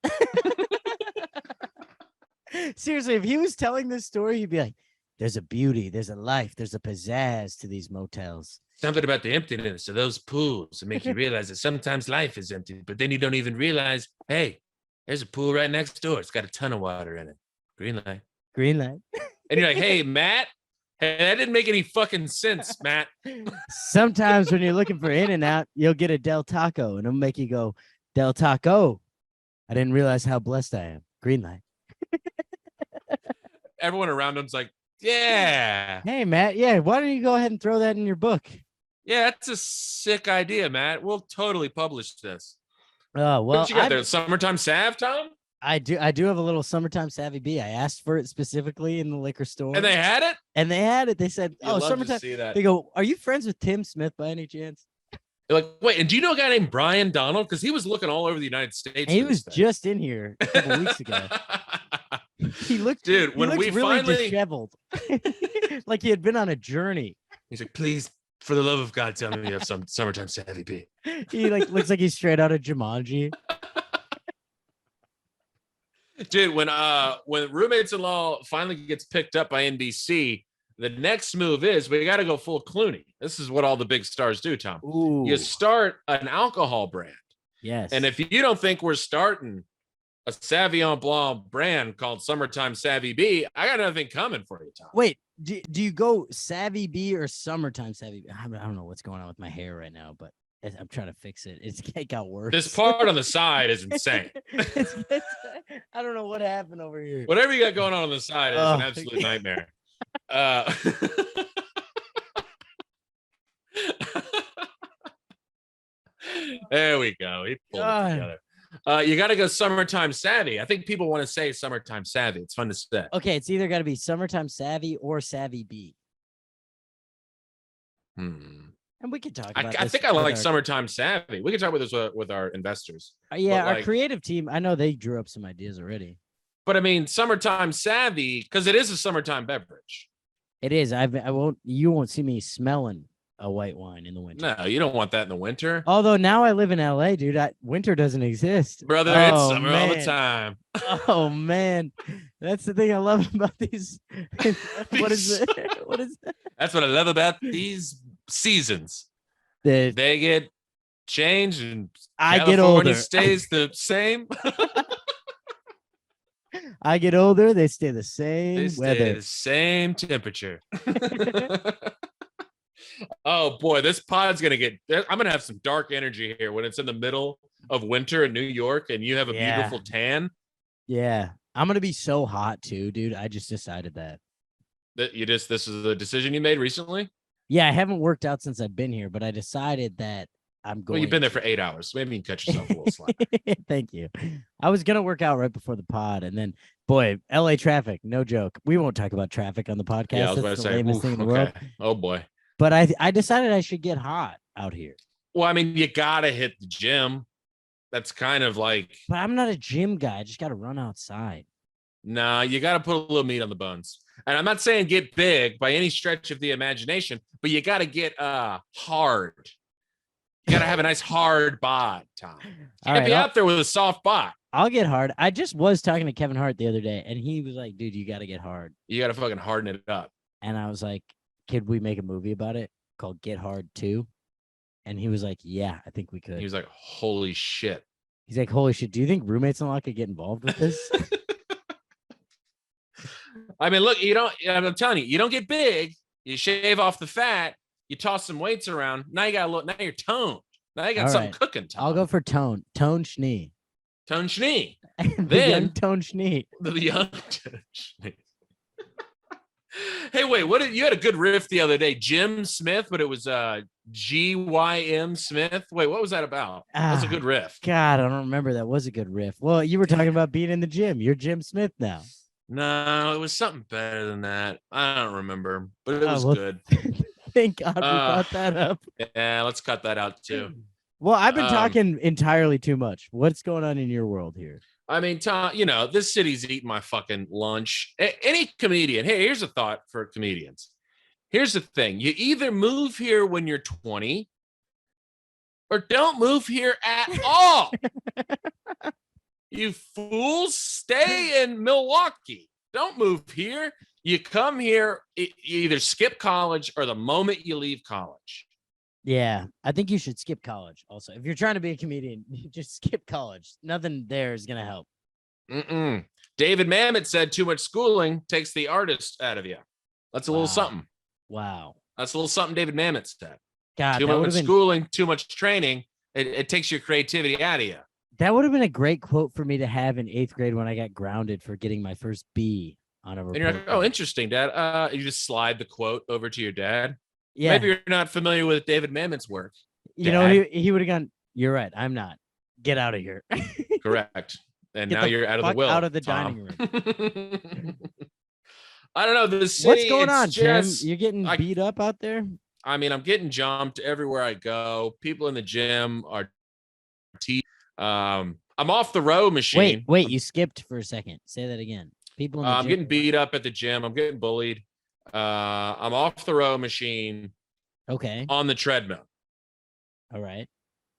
Seriously, if he was telling this story, he'd be like, there's a beauty, there's a life, there's a pizzazz to these motels. Something about the emptiness of those pools that make you realize that sometimes life is empty, but then you don't even realize, hey, there's a pool right next door. It's got a ton of water in it. Green light. Green light. And you're like, hey, Matt, hey, that didn't make any fucking sense, Matt. Sometimes when you're looking for In-N-Out, you'll get a Del Taco, and it'll make you go, Del Taco. I didn't realize how blessed I am. Green light. Everyone around him's like, yeah. Hey, Matt. Yeah, why don't you go ahead and throw that in your book? Yeah, that's a sick idea, Matt. We'll totally publish this. Oh, well, What you got there? Summertime Salve, Tom? I do have a little summertime Savvy Bee. I asked for it specifically in the liquor store. And they had it? And they had it. They said, You'd love to summertime. see that. They go, are you friends with Tim Smith by any chance? They're like, wait, and do you know a guy named Brian Donald? Because he was looking all over the United States. And he was just in here a couple weeks ago. He looked, dude, when we really finally disheveled, like he had been on a journey. He's like, please, for the love of God, tell me you have some summertime Savvy Bee. He like looks like he's straight out of Jumanji. Dude, when Roommates in Law finally gets picked up by NBC, the next move is we got to go full Clooney. This is what all the big stars do, Tom. Ooh. You start an alcohol brand. Yes. And if you don't think we're starting a Sauvignon Blanc brand called Summertime Savvy Bee, I got nothing coming for you, Tom. Wait, do you go Savvy Bee or Summertime Savvy Bee? I don't know what's going on with my hair right now, but I'm trying to fix it. It got worse. This part on the side is insane. I don't know what happened over here. Whatever you got going on the side is an absolute nightmare. There we go. He pulled it together. You got to go Summertime Savvy. I think people want to say Summertime Savvy. It's fun to say. Okay, it's either got to be Summertime Savvy or Savvy Bee. And we can talk about I think I like Summertime Savvy. We can talk about this with our investors. Yeah, our creative team, I know they drew up some ideas already. But I mean, Summertime Savvy, because it is a summertime beverage. It is. You won't see me smelling a white wine in the winter. No, you don't want that in the winter. Although now I live in LA, dude. Winter doesn't exist. Brother, it's summer all the time. Oh man. That's the thing I love about these. What is it? What is that? That's what I love about these seasons. They get changed and I California get older. Stays the same. I get older, they stay the same They stay weather. the same temperature. Oh boy, this pod's gonna get. I'm gonna have some dark energy here when it's in the middle of winter in New York and you have a beautiful tan. Yeah, I'm gonna be so hot too, dude. I just decided that. This is the decision you made recently? Yeah, I haven't worked out since I've been here, but I decided that I'm going. Well, you've been there for 8 hours. So maybe you can cut yourself a little slack. Thank you. I was gonna work out right before the pod, and then, boy, LA traffic, no joke. We won't talk about traffic on the podcast. Yeah, I was about That's to the say, lamest thing in the world. Oh boy. But I decided I should get hot out here. Well, I mean, you gotta hit the gym. That's kind of like. But I'm not a gym guy. I just got to run outside. Nah, you got to put a little meat on the bones. And I'm not saying get big by any stretch of the imagination, but you got to get hard. You gotta have a nice hard bod, Tom. All Can't right, be out there with a soft bod. I'll get hard. I just was talking to Kevin Hart the other day, and he was like, "Dude, you got to get hard." You gotta fucking harden it up. And I was like, "Could we make a movie about it called Get Hard 2?" And he was like, "Yeah, I think we could." He was like, holy shit. He's like, "Holy shit! Do you think roommates and all could get involved with this?" I mean, look, I'm telling you, you don't get big. You shave off the fat. You toss some weights around. Now you got a look. Now you're toned. Now you got All something right. cooking. Tom. I'll go for Tone Schnee. Tone Schnee. The young Tone Schnee. The young Tone Schnee. Hey, wait, you had a good riff the other day, Jim Smith, but it was GYM Smith. Wait, what was that about? That's a good riff. God, I don't remember. That was a good riff. Well, you were talking about being in the gym. You're Jim Smith now. No, it was something better than that. I don't remember, but it was good. Thank God we brought that up. Yeah, let's cut that out too. Well, I've been talking entirely too much. What's going on in your world here? I mean, Tom, this city's eating my fucking lunch. Any comedian. Hey, here's a thought for comedians. Here's the thing. You either move here when you're 20 or don't move here at all. You fools, stay in Milwaukee. Don't move here. You come here, you either skip college or the moment you leave college. Yeah, I think you should skip college also. If you're trying to be a comedian, you just skip college. Nothing there is going to help. David Mamet said too much schooling takes the artist out of you. That's a little something. Wow. That's a little something David Mamet said. God, too much schooling, too much training. It takes your creativity out of you. That would have been a great quote for me to have in 8th grade when I got grounded for getting my first B on a report. And you're like, oh, interesting, Dad. You just slide the quote over to your dad. Yeah. Maybe you're not familiar with David Mamet's work. You know, he would have gone, you're right. I'm not. Get out of here. Correct. And Get now you're out of the will. Out of the Tom. dining room. I don't know. The city, what's going on, Jim? just, You're getting beat up out there? I mean, I'm getting jumped everywhere I go. People in the gym are I'm off the row machine. Wait, you skipped for a second. Say that again. People in the I'm gym. getting beat up at the gym. I'm getting bullied. I'm off the row machine. Okay. On the treadmill. All right.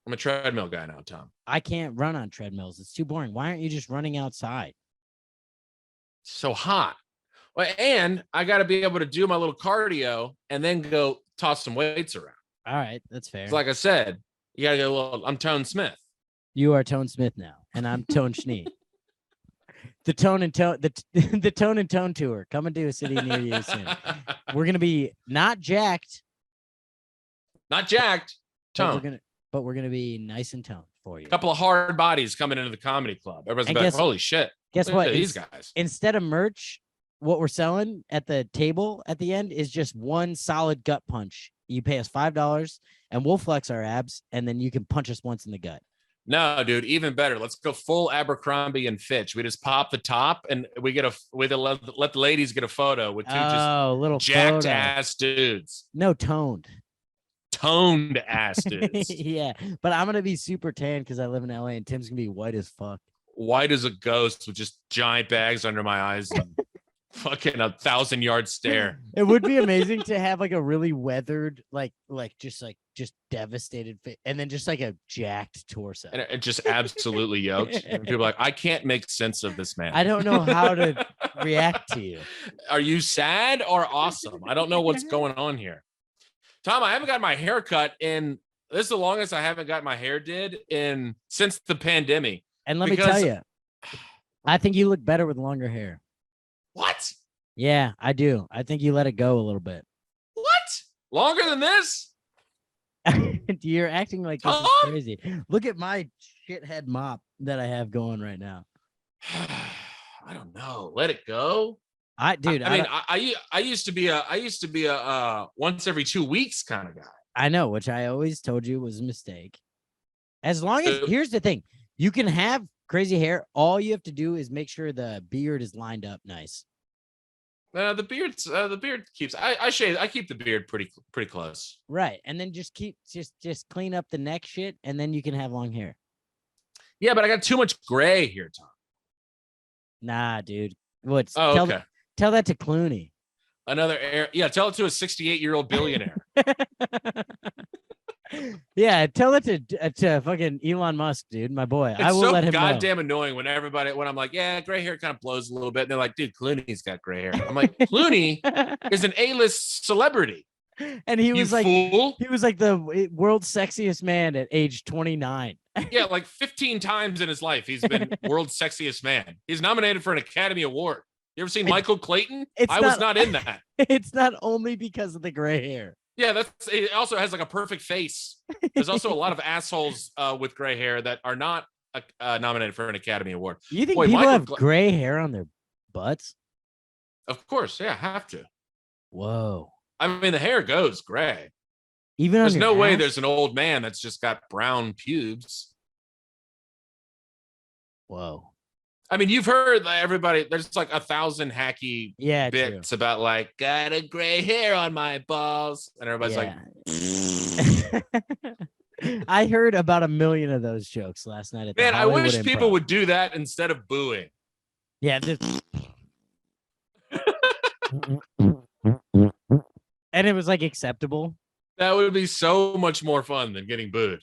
I'm a treadmill guy now, Tom. I can't run on treadmills. It's too boring. Why aren't you just running outside? So hot. Well, and I got to be able to do my little cardio and then go toss some weights around. All right, that's fair. Like I said, you got to get a little. I'm Tone Smith. You are Tone Smith now, and I'm Tone Schnee. The Tone and Tone tour coming to a city near you soon. We're gonna be not jacked, Tone. but we're gonna be nice and toned for you. A couple of hard bodies coming into the comedy club. Everybody's like, holy shit! Guess what? These guys. Instead of merch, what we're selling at the table at the end is just one solid gut punch. You pay us $5, and we'll flex our abs, and then you can punch us once in the gut. No, dude, even better. Let's go full Abercrombie and Fitch. We just pop the top and we let the ladies get a photo with two little jacked photo. Ass dudes. No, toned Ass dudes. Yeah, but I'm gonna be super tan because I live in LA, and Tim's gonna be white as fuck. White as a ghost with just giant bags under my eyes and fucking 1,000-yard stare. It would be amazing to have like a really weathered, just devastated face, and then just like a jacked torso. And it just absolutely yoked. And people are like, I can't make sense of this man. I don't know how to react to you. Are you sad or awesome? I don't know what's going on here. Tom, I haven't got my hair cut in. This is the longest I haven't got my hair did since the pandemic. And let me tell you, I think you look better with longer hair. What? Yeah, I do. I think you let it go a little bit. What? Longer than this? You're acting like this is crazy. Look at my shithead mop that I have going right now. I don't know. Let it go. I used to be a once every 2 weeks kind of guy. I know, which I always told you was a mistake. As long as here's the thing, you can have crazy hair. All you have to do is make sure the beard is lined up nice. The beard keeps. I shave. I keep the beard pretty close. Right, and then just clean up the neck shit, and then you can have long hair. Yeah, but I got too much gray here, Tom. Nah, dude. What's okay? Tell that to Clooney. Tell it to a 68-year-old billionaire. Yeah, tell it to fucking Elon Musk, dude, my boy. It's I will so let him goddamn annoying when I'm like, yeah, gray hair kind of blows a little bit. And they're like, dude, Clooney's got gray hair. I'm like, Clooney know. is an A-list celebrity. And he You was like, fool. the world's sexiest man at age 29. Yeah, like 15 times in his life, he's been world's sexiest man. He's nominated for an Academy Award. You ever seen Michael Clayton? I was not in that. It's not only because of the gray hair. Yeah, it also has like a perfect face. There's also a lot of assholes with gray hair that are not nominated for an Academy Award. You think people have gray hair on their butts? Of course, yeah, have to. Whoa. I mean, the hair goes gray. Even there's on no way ass? there's an old man that's just got brown pubes. Whoa. I mean, you've heard everybody, there's like 1,000 hacky bits true. about like, got a gray hair on my balls. And everybody's like, I heard about 1 million of those jokes last night at the man, I Hollywood wish Improv. people would do that instead of booing. Yeah. And it was like acceptable. That would be so much more fun than getting booed.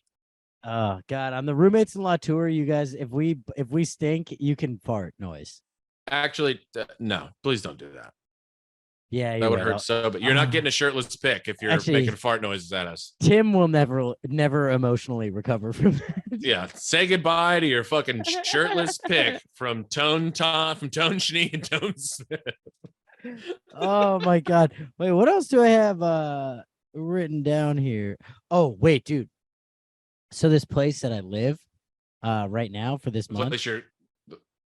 Oh God, on the Roommates in Law tour, you guys, if we stink, you can fart noise. Actually, no, please don't do that. Yeah, that would hurt so. But you're not getting a shirtless pic if you're making fart noises at us. Tim will never emotionally recover from that. Yeah, say goodbye to your fucking shirtless pic from Tone Schnee and Tone Smith. Oh my God! Wait, what else do I have written down here? Oh wait, dude. So this place that I live right now for this month.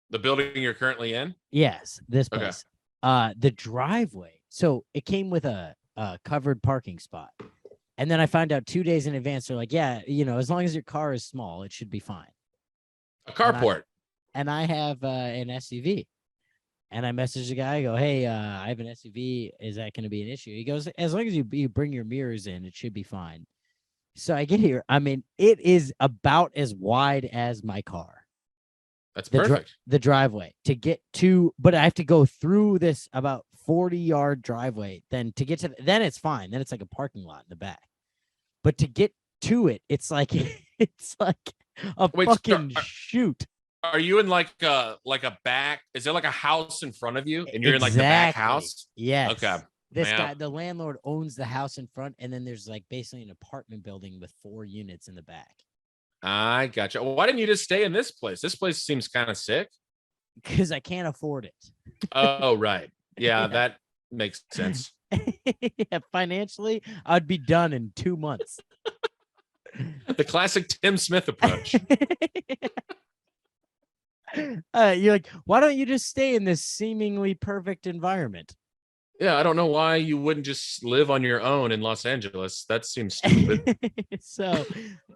The building you're currently in? Yes, this place. Okay. The driveway. So it came with a covered parking spot. And then I found out 2 days in advance, they're like, yeah, as long as your car is small, it should be fine. A carport. And I have an SUV. And I messaged the guy, I go, hey, I have an SUV. Is that going to be an issue? He goes, as long as you bring your mirrors in, it should be fine. So I get here. I mean, it is about as wide as my car. That's perfect. The driveway to get to, but I have to go through this about 40-yard driveway. Then to get to, then it's fine. Then it's like a parking lot in the back. But to get to it, it's like a fucking shoot. Are you in like a back? Is there like a house in front of you, and you're in like the back house? Yes. Okay. This guy, the landlord, owns the house in front, and then there's like basically an apartment building with 4 units in the back. I gotcha. Well, why didn't you just stay in this place? This place seems kind of sick. Because I can't afford it. Oh, right. Yeah, that makes sense. Yeah, financially, I'd be done in 2 months. The classic Tim Smith approach. You're like, why don't you just stay in this seemingly perfect environment? Yeah, I don't know why you wouldn't just live on your own in Los Angeles. That seems stupid. So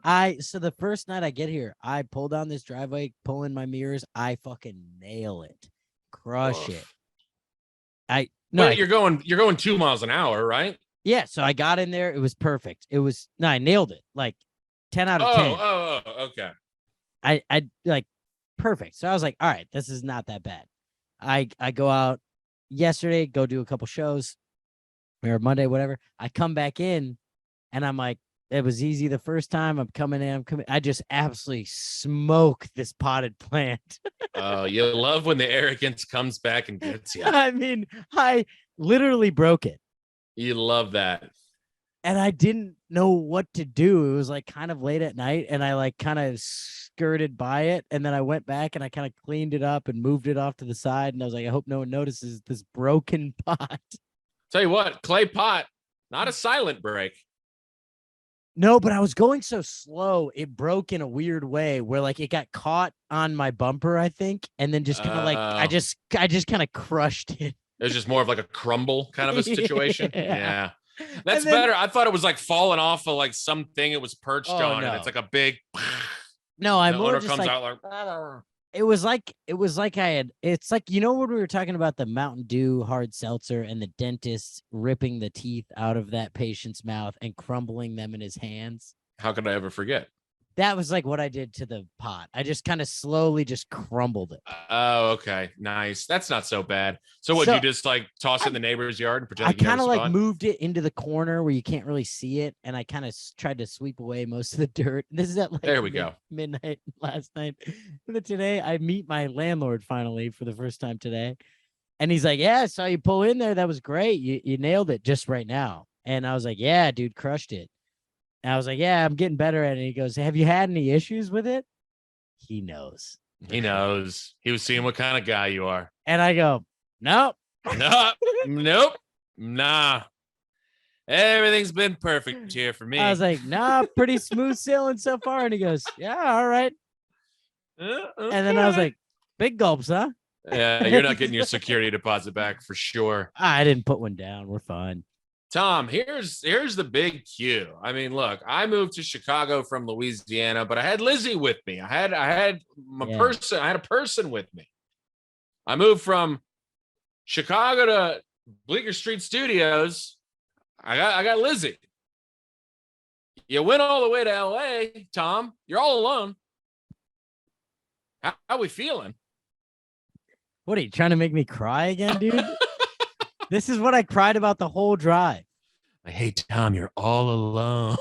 the first night I get here, I pull down this driveway, pull in my mirrors, I fucking nail it. Crush it. You're going 2 miles an hour, right? Yeah, so I got in there, it was perfect. I nailed it. Like 10 out of 10. Oh, okay. I like perfect. So I was like, all right, this is not that bad. I go out yesterday, go do a couple shows, or Monday, whatever. I come back in, and I'm like, it was easy the first time. I'm coming in. I just absolutely smoke this potted plant. Oh, you love when the arrogance comes back and gets you. I mean, I literally broke it. You love that. And I didn't know what to do. It was like kind of late at night, and I like kind of skirted by it, and then I went back and I kind of cleaned it up and moved it off to the side, and I was like, I hope no one notices this broken pot. Tell you what, clay pot, not a silent break. No, but I was going so slow, it broke in a weird way where like it got caught on my bumper, I think, and then just kind of like I just kind of crushed it. It was just more of like a crumble kind of a situation. Yeah. That's better. I thought it was like falling off of like something it was perched on, and it's like a big. No, I'm more just comes like, out like. It was like it's like, when we were talking about the Mountain Dew hard seltzer and the dentist ripping the teeth out of that patient's mouth and crumbling them in his hands. How could I ever forget? that was like what I did to the pot. I just kind of slowly just crumbled it. Oh, okay. Nice. That's not so bad. So would So- you just like toss it in the neighbor's yard and pretend I like you never kind of saw like it? moved it into the corner where you can't really see it, and I kind of tried to sweep away most of the dirt. This is at like There we go. midnight last night. And then today I meet my landlord finally for the first time today, and he's like, "Yeah, I saw you pull in there. That was great. You nailed it just right now." And I was like, "Yeah, dude, crushed it." And I was like, "Yeah, I'm getting better at it." And he goes, "Have you had any issues with it?" He knows. He knows. He was seeing what kind of guy you are. And I go, "Nope." No, nope, nah. Everything's been perfect here for me. I was like, "Nah, pretty smooth sailing so far." And he goes, "Yeah, all right." And then I was like, "Big gulps, huh?" yeah, you're not getting your security deposit back for sure. I didn't put one down. We're fine. Tom, here's the big cue. I mean, look, I moved to Chicago from Louisiana, but I had Lizzie with me. I had my Yeah. person. I had a person with me. I moved from Chicago to Bleecker Street Studios. I got Lizzie. You went all the way to LA, Tom. You're all alone. How we feeling? What are you trying to make me cry again, dude? This is what I cried about the whole drive. Like, hey, Tom, you're all alone.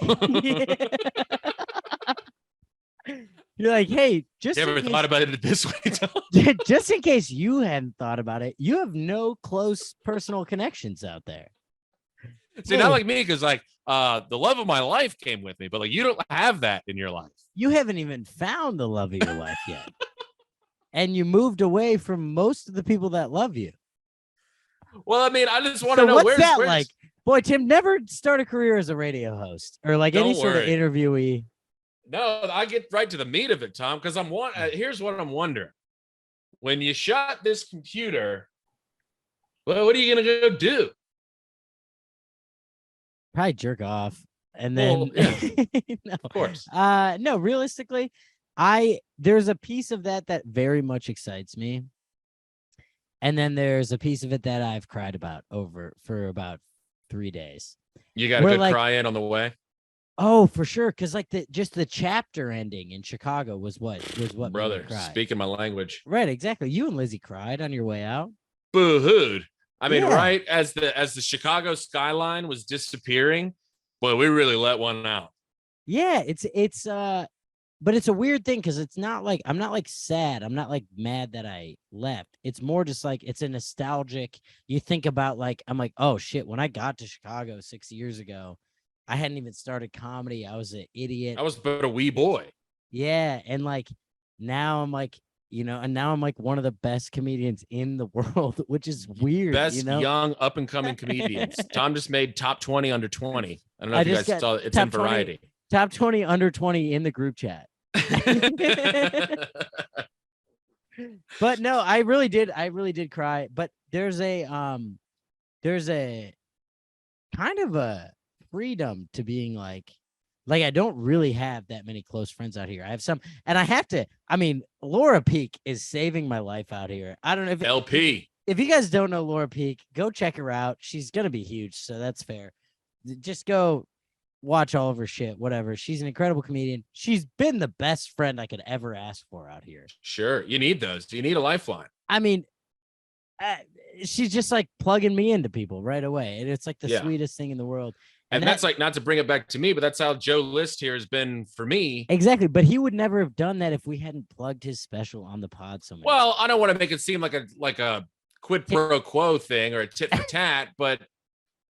You're like, hey, just You in ever case, thought about it this way, Tom? just in case you hadn't thought about it, you have no close personal connections out there. See, not like me, because like the love of my life came with me, but like you don't have that in your life. You haven't even found the love of your life yet. And you moved away from most of the people that love you. Well, I mean, I just want to So know what's that where's like? Boy, Tim, never start a career as a radio host or like any Don't sort of worry. interviewee. No, I get right to the meat of it, Tom, because here's what I'm wondering. When you shut this computer, well, what are you gonna go do? Probably jerk off. And then Well, no. Of course. No, realistically, there's a piece of that very much excites me. And then there's a piece of it that I've cried about for about 3 days. You got a We're good like- cry in on the way. Oh, for sure. Cause like the chapter ending in Chicago was what made me Brother, cry. speaking my language. Right, exactly. You and Lizzie cried on your way out. Boo-hooed. I mean, Yeah. right as the Chicago skyline was disappearing, boy, we really let one out. Yeah, but it's a weird thing because it's not like I'm not like sad. I'm not like mad that I left. It's more just like it's a nostalgic. You think about like I'm like, oh shit, when I got to Chicago 6 years ago, I hadn't even started comedy. I was an idiot. I was but a wee boy. Yeah, and like now I'm like, and now I'm like one of the best comedians in the world, which is weird. Best young up and coming comedians. Tom just made top 20 under 20. I don't know I if you just guys got saw it. It's top in 20. Variety. Top 20 under 20 in the group chat. But no, I really did cry. But there's a kind of a freedom to being like I don't really have that many close friends out here. I have some, and I mean, Laura Peak is saving my life out here. I don't know if LP. if you guys don't know Laura Peak, go check her out. She's gonna be huge, so that's fair. Just go watch all of her shit, whatever. She's an incredible comedian. She's been the best friend I could ever ask for out here. Sure. You need those. You need a lifeline. I mean, she's just like plugging me into people right away, and it's like the Yeah. sweetest thing in the world. And that's like, not to bring it back to me, but that's how Joe List here has been for me. Exactly, but he would never have done that if we hadn't plugged his special on the pod so many Well, times. I don't want to make it seem like a quid pro quo thing or a tit for tat, but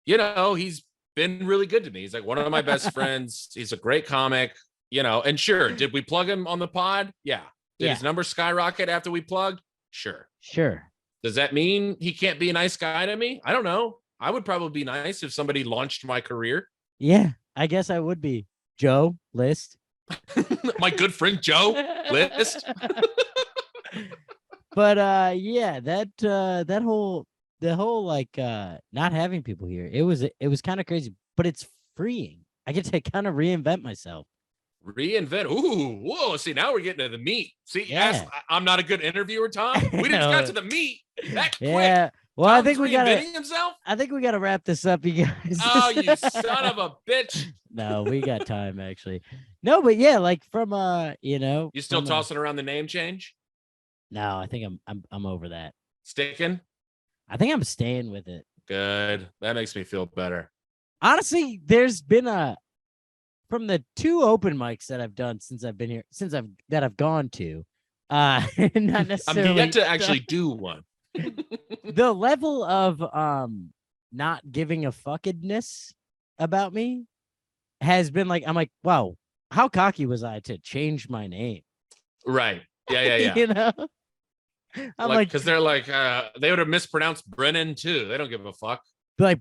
he's been really good to me. He's like one of my best friends. He's a great comic, and sure, did we plug him on the pod? Yeah. Did his number skyrocket after we plugged? Sure. Does that mean he can't be a nice guy to me? I don't know. I would probably be nice if somebody launched my career. Yeah, I guess I would be. Joe List. My good friend Joe List. But yeah, the whole like not having people here, it was kind of crazy, but it's freeing. I get to kind of reinvent myself. Reinvent. Ooh, whoa. See, now we're getting to the meat. See, Yeah. I'm not a good interviewer, Tom. We just got to the meat. That quick. Yeah. Well, I think Tom's we gotta. reinventing himself. I think we gotta wrap this up, you guys. Oh, you son of a bitch. No, we got time actually. No, but yeah, like from You still from, tossing around the name change? no, I think I'm over that. Sticking? I think I'm staying with it. Good. That makes me feel better. Honestly, there's been from the 2 open mics that I've done since I've been here, that I've gone to, not I'm necessarily yet to actually do one. the level of not giving a fuckedness about me has been like, I'm like, wow, how cocky was I to change my name? Right. Yeah. You know? I'm like, because they're like, they would have mispronounced Brennan too. They don't give a fuck.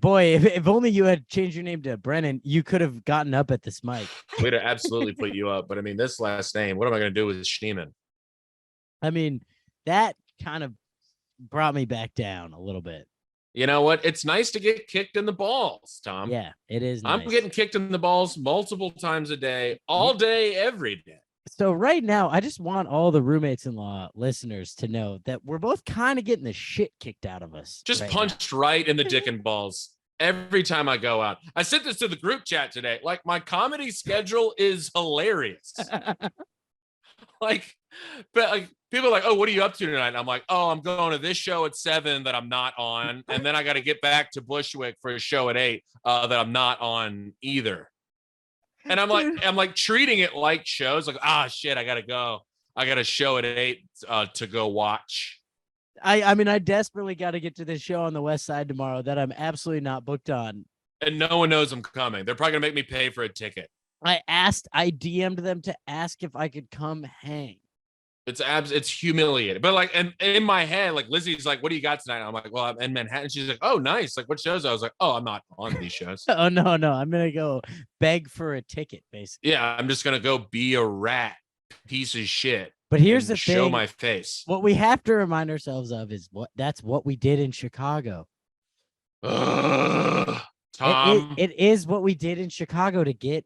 boy, if only you had changed your name to Brennan, you could have gotten up at this mic. We'd have absolutely put you up. But I mean, this last name, what am I going to do with Schneeman? I mean, that kind of brought me back down a little bit. You know what? It's nice to get kicked in the balls, Tom. Yeah, it is nice. I'm getting kicked in the balls multiple times a day, all day, every day. So right now, I just want all the roommates-in-law listeners to know that we're both kind of getting the shit kicked out of us. Just right punched right in the dick and balls every time I go out. I sent this to the group chat today. Like, my comedy schedule is hilarious. But people are like, oh, what are you up to tonight? And I'm like, oh, I'm going to this show at 7 that I'm not on. And then I got to get back to Bushwick for a show at 8 that I'm not on either. And I'm like treating it like shows. Like, shit, I got to go. I got a show at 8 to go watch. I mean, I desperately got to get to this show on the West Side tomorrow that I'm absolutely not booked on. And no one knows I'm coming. They're probably going to make me pay for a ticket. I DM'd them to ask if I could come hang. It's humiliating. But like, and in my head, like Lizzie's like, what do you got tonight? I'm like, well, I'm in Manhattan. She's like, oh, nice. Like, what shows? I was like, oh, I'm not on these shows. Oh, no. I'm going to go beg for a ticket, basically. Yeah, I'm just going to go be a rat piece of shit. But here's the show thing. My face. What we have to remind ourselves of is that's what we did in Chicago. Ugh, Tom. It is what we did in Chicago to get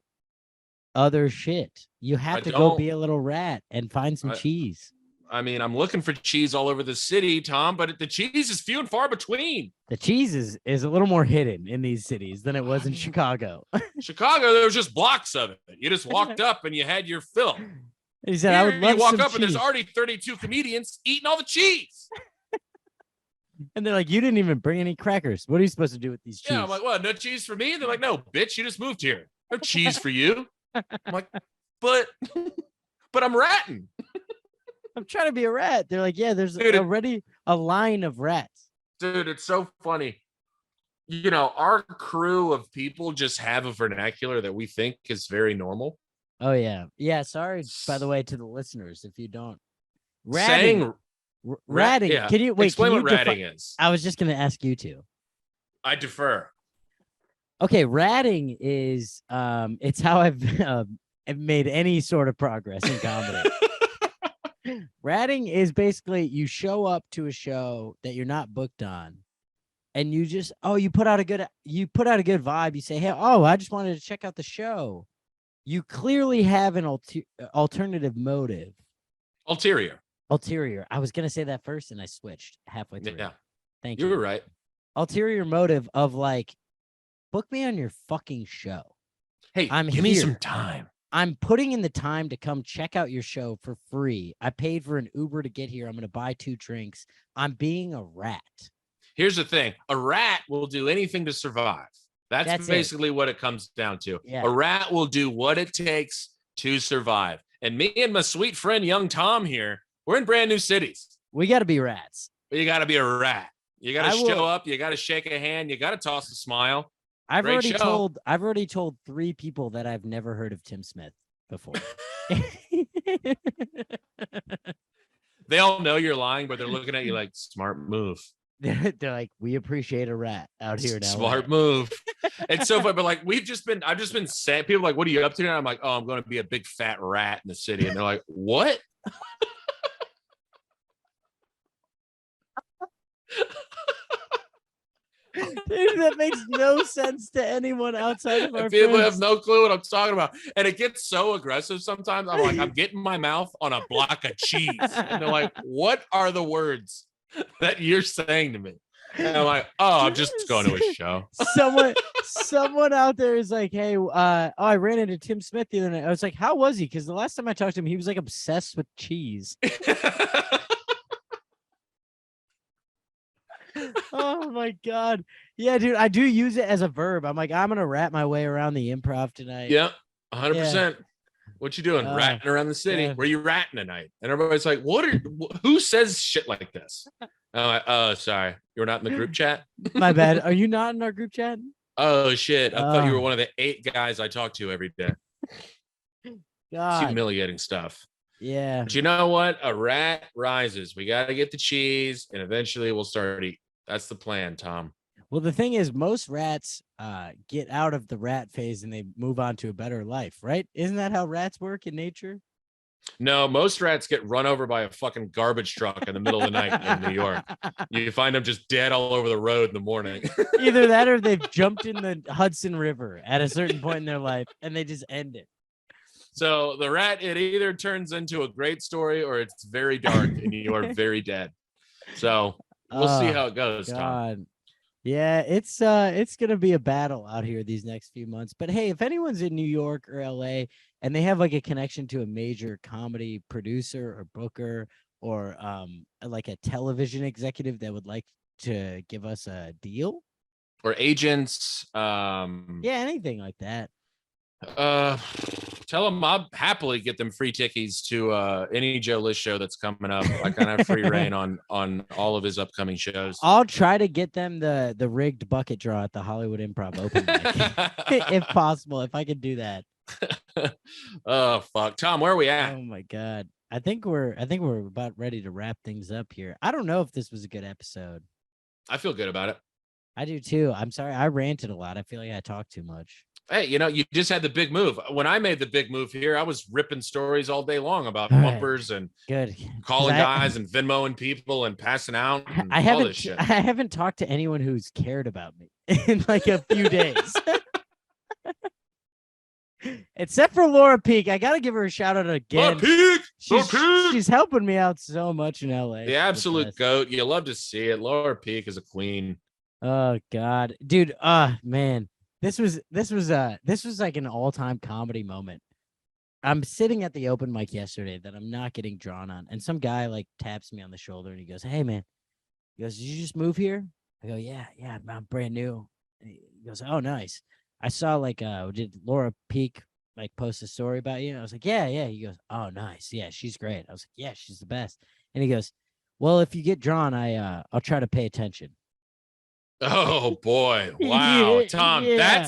other shit. You have to go be a little rat and find some cheese. I mean, I'm looking for cheese all over the city, Tom, but the cheese is few and far between. The cheese is a little more hidden in these cities than it was in Chicago. Chicago, there was just blocks of it. You just walked up and you had your fill. He said, I would love you walk some up cheese. and there's already 32 comedians eating all the cheese. And they're like, you didn't even bring any crackers. What are you supposed to do with these cheese? Yeah, I'm like, what? No cheese for me? And they're like, no, bitch, you just moved here. No cheese for you. I'm like, but I'm ratting. I'm trying to be a rat. They're like, yeah, there's already a line of rats. Dude, it's so funny. You know, our crew of people just have a vernacular that we think is very normal. Oh, yeah. Yeah, sorry, by the way, to the listeners, if you don't. Ratting. Ratting. Yeah. Can you wait? Explain what ratting is. I was just going to ask you to. I defer. Okay, ratting is it's how I've made any sort of progress in comedy. Ratting is basically you show up to a show that you're not booked on, and you just you put out a good vibe. You say, hey, I just wanted to check out the show. You clearly have an alternative motive. Ulterior. I was gonna say that first, and I switched halfway through. Yeah, thank you. You were right. Ulterior motive of like, book me on your fucking show. Hey, give me some time. I'm putting in the time to come check out your show for free. I paid for an Uber to get here. I'm going to buy 2 drinks. I'm being a rat. Here's the thing. A rat will do anything to survive. That's basically what it comes down to. Yeah. A rat will do what it takes to survive. And me and my sweet friend, young Tom here, we're in brand new cities. We got to be rats. You got to be a rat. You got to show up. You got to shake a hand. You got to toss a smile. I've already told 3 people that I've never heard of Tim Smith before. They all know you're lying, but they're looking at you like, smart move. They're like, we appreciate a rat out here now. Smart move. It's so funny, but like I've just been saying, people are like, what are you up to now? I'm like, oh, I'm going to be a big fat rat in the city. And they're like, what? Dude, that makes no sense to anyone outside of our people friends. have no clue what I'm talking about. And it gets so aggressive sometimes. I'm like, I'm getting my mouth on a block of cheese. And they're like, what are the words that you're saying to me? And I'm like, oh, I'm just going to a show. Someone out there is like, hey, I ran into Tim Smith the other night. I was like, how was he? Because the last time I talked to him, he was like obsessed with cheese. Oh my God. Yeah, dude, I do use it as a verb. I'm like, I'm gonna rat my way around the improv tonight. Yeah, 100%. What you doing? Ratting around the city. yeah. Where you ratting tonight? And everybody's like, who says shit like this? I'm like, oh, sorry. You're not in the group chat? My bad. Are you not in our group chat? Oh, shit. I thought you were one of the 8 guys I talk to every day. God. It's humiliating stuff. Yeah. But you know what? A rat rises. We got to get the cheese, and eventually we'll start eating. That's the plan, Tom. Well, the thing is, most rats get out of the rat phase and they move on to a better life, right? Isn't that how rats work in nature? No, most rats get run over by a fucking garbage truck in the middle of the night in New York. You find them just dead all over the road in the morning. Either that or they've jumped in the Hudson River at a certain point in their life and they just end it. So the rat, it either turns into a great story or it's very dark and you are very dead. So we'll see how it goes, Tom. Yeah, it's gonna be a battle out here these next few months. But hey, if anyone's in New York or LA and they have like a connection to a major comedy producer or booker or like a television executive that would like to give us a deal or agents, yeah, anything like that. Tell them I'll happily get them free tickies to any Joe List show that's coming up. I kind of have free reign on all of his upcoming shows. I'll try to get them the rigged bucket draw at the Hollywood Improv open mic, if possible, if I could do that. Oh fuck, Tom, where are we at? Oh my God, I think we're about ready to wrap things up here. I don't know if this was a good episode. I feel good about it. I do too. I'm sorry, I ranted a lot. I feel like I talked too much. Hey, you just had the big move. When I made the big move here, I was ripping stories all day long about bumpers and good calling guys and Venmoing people and passing out. And I all this shit. I haven't talked to anyone who's cared about me in like a few days. Except for Laura Peak. I got to give her a shout out again. Laura Peak! She's helping me out so much in LA. The absolute goat. You love to see it. Laura Peak is a queen. Oh God, dude. Man. This was like an all-time comedy moment. I'm sitting at the open mic yesterday that I'm not getting drawn on, and some guy like taps me on the shoulder and he goes, "Hey man," he goes, "Did you just move here?" I go, "Yeah, I'm brand new." And he goes, "Oh, nice. I saw like did Laura Peak like post a story about you?" I was like, "Yeah." He goes, "Oh, nice. Yeah, she's great." I was like, "Yeah, she's the best." And he goes, "Well, if you get drawn, I'll try to pay attention." Oh boy. Wow. Tom,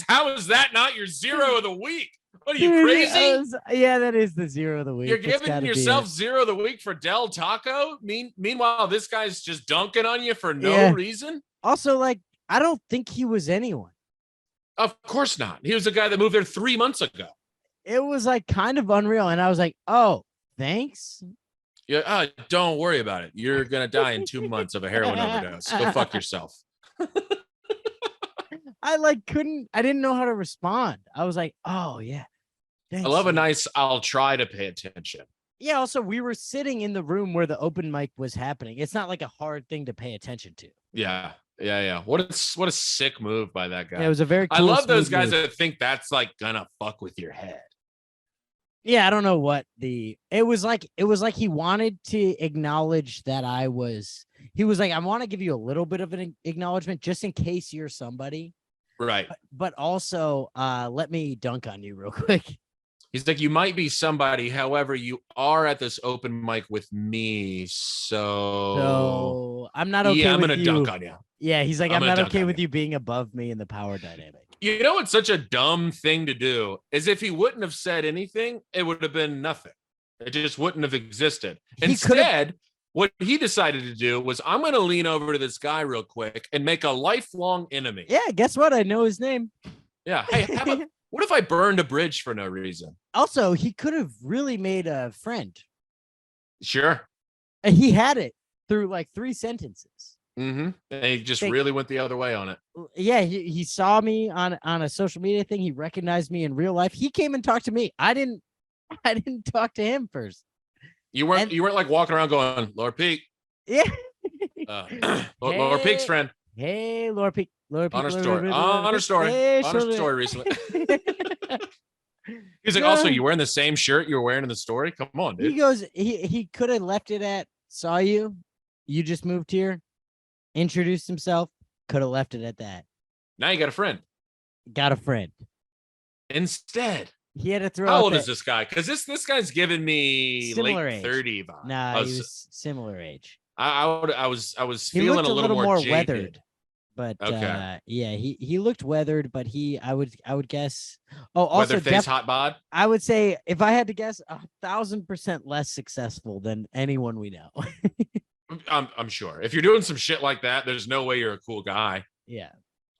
how is that not your zero of the week? What are you, crazy? Yeah, that is the zero of the week. You're giving yourself zero of the week for Del Taco? Meanwhile, this guy's just dunking on you for no reason. Also, like, I don't think he was anyone. Of course not. He was the guy that moved there 3 months ago. It was like kind of unreal. And I was like, oh, thanks. Yeah, don't worry about it. You're gonna die in 2 months of a heroin overdose. Go fuck yourself. I didn't know how to respond. I was like, oh yeah. Thanks. I love a nice, I'll try to pay attention. Yeah. Also, we were sitting in the room where the open mic was happening. It's not like a hard thing to pay attention to. Yeah. What a sick move by that guy. Yeah, it was a very cool, I love those guys that think that's like gonna fuck with your head. Yeah, I don't know what it was like he wanted to acknowledge that he was like, I want to give you a little bit of an acknowledgement just in case you're somebody. Right. But also let me dunk on you real quick. He's like, you might be somebody, however, you are at this open mic with me. So I'm not okay. Yeah, I'm with gonna you. dunk on you. Yeah, he's like, I'm not okay with you being above me in the power dynamic. You know what's such a dumb thing to do is if he wouldn't have said anything, it would have been nothing. It just wouldn't have existed. Instead, what he decided to do was, I'm going to lean over to this guy real quick and make a lifelong enemy. Yeah, guess what? I know his name. Yeah. Hey, what if I burned a bridge for no reason? Also, he could have really made a friend. Sure. And he had it through like 3 sentences. Mm-hmm. And he just really went the other way on it. Yeah, he saw me on a social media thing. He recognized me in real life. He came and talked to me. I didn't talk to him first. You weren't like walking around going, Laura Peak. Yeah. Laura Peak's friend. Hey, Laura Peak. On her story. On her story. On her story recently. He's like, also, you wearing the same shirt you were wearing in the story? Come on, dude. He goes, he could have left it at, saw you. You just moved here. Introduced himself. Could have left it at that. Now you got a friend. Got a friend. Instead. He had to throw How out old that is this guy? Because this guy's giving me similar late age. 30 vibes. Nah, he was similar age. I was He feeling looked a little more jaded. weathered. But Okay. yeah, he looked weathered, but I would guess. Oh, also Weather face hot bod. I would say if I had to guess, 1,000% less successful than anyone we know. I'm sure. If you're doing some shit like that, there's no way you're a cool guy. Yeah.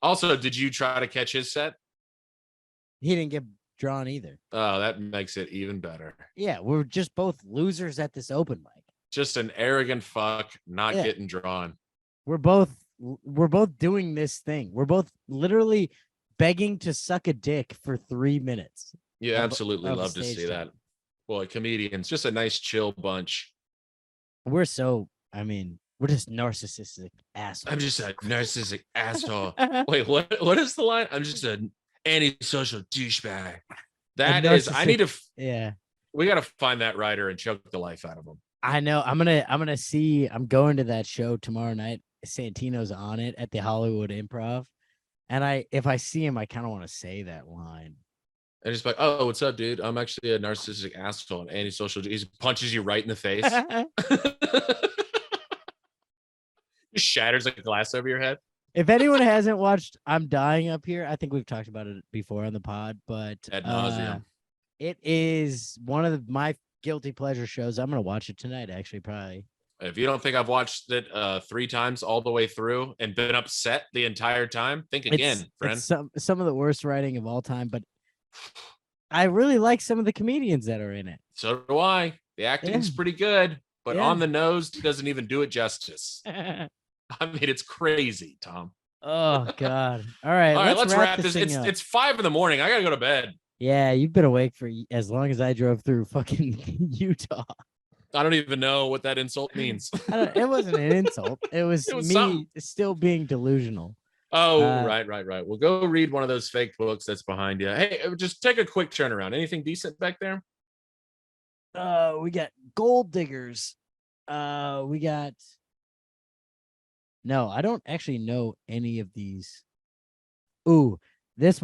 Also, did you try to catch his set? He didn't get drawn either. Oh, that makes it even better. Yeah, we're just both losers at this open mic. Just an arrogant fuck not getting drawn. We're both doing this thing. We're both literally begging to suck a dick for 3 minutes. You absolutely love to see time. that. Boy, comedians, just a nice chill bunch. We're just narcissistic assholes. I'm just a narcissistic asshole. Wait, what is the line? I'm just an antisocial douchebag. That is, I need to. Yeah. We got to find that writer and choke the life out of him. I know. I'm going to that show tomorrow night. Santino's on it at the Hollywood Improv. And if I see him, I kind of want to say that line. And just like, oh, what's up, dude? I'm actually a narcissistic asshole and antisocial. He punches you right in the face. Just shatters like a glass over your head. If anyone hasn't watched I'm Dying Up Here, I think we've talked about it before on the pod, but Ad nauseum. It is one of my guilty pleasure shows. I'm going to watch it tonight, actually, probably. If you don't think I've watched it 3 times all the way through and been upset the entire time, think again, friend. It's some of the worst writing of all time, but I really like some of the comedians that are in it. So do I. The acting's pretty good, but on the nose doesn't even do it justice. I mean, it's crazy, Tom. Oh, God. All right. Let's wrap this. It's 5 in the morning. I got to go to bed. Yeah, you've been awake for as long as I drove through fucking Utah. I don't even know what that insult means. It wasn't an insult. It was me something. Still being delusional. Oh, right. Well, go read one of those fake books that's behind you. Hey, just take a quick turnaround. Anything decent back there? We got Gold Diggers. We got. No, I don't actually know any of these. Ooh, this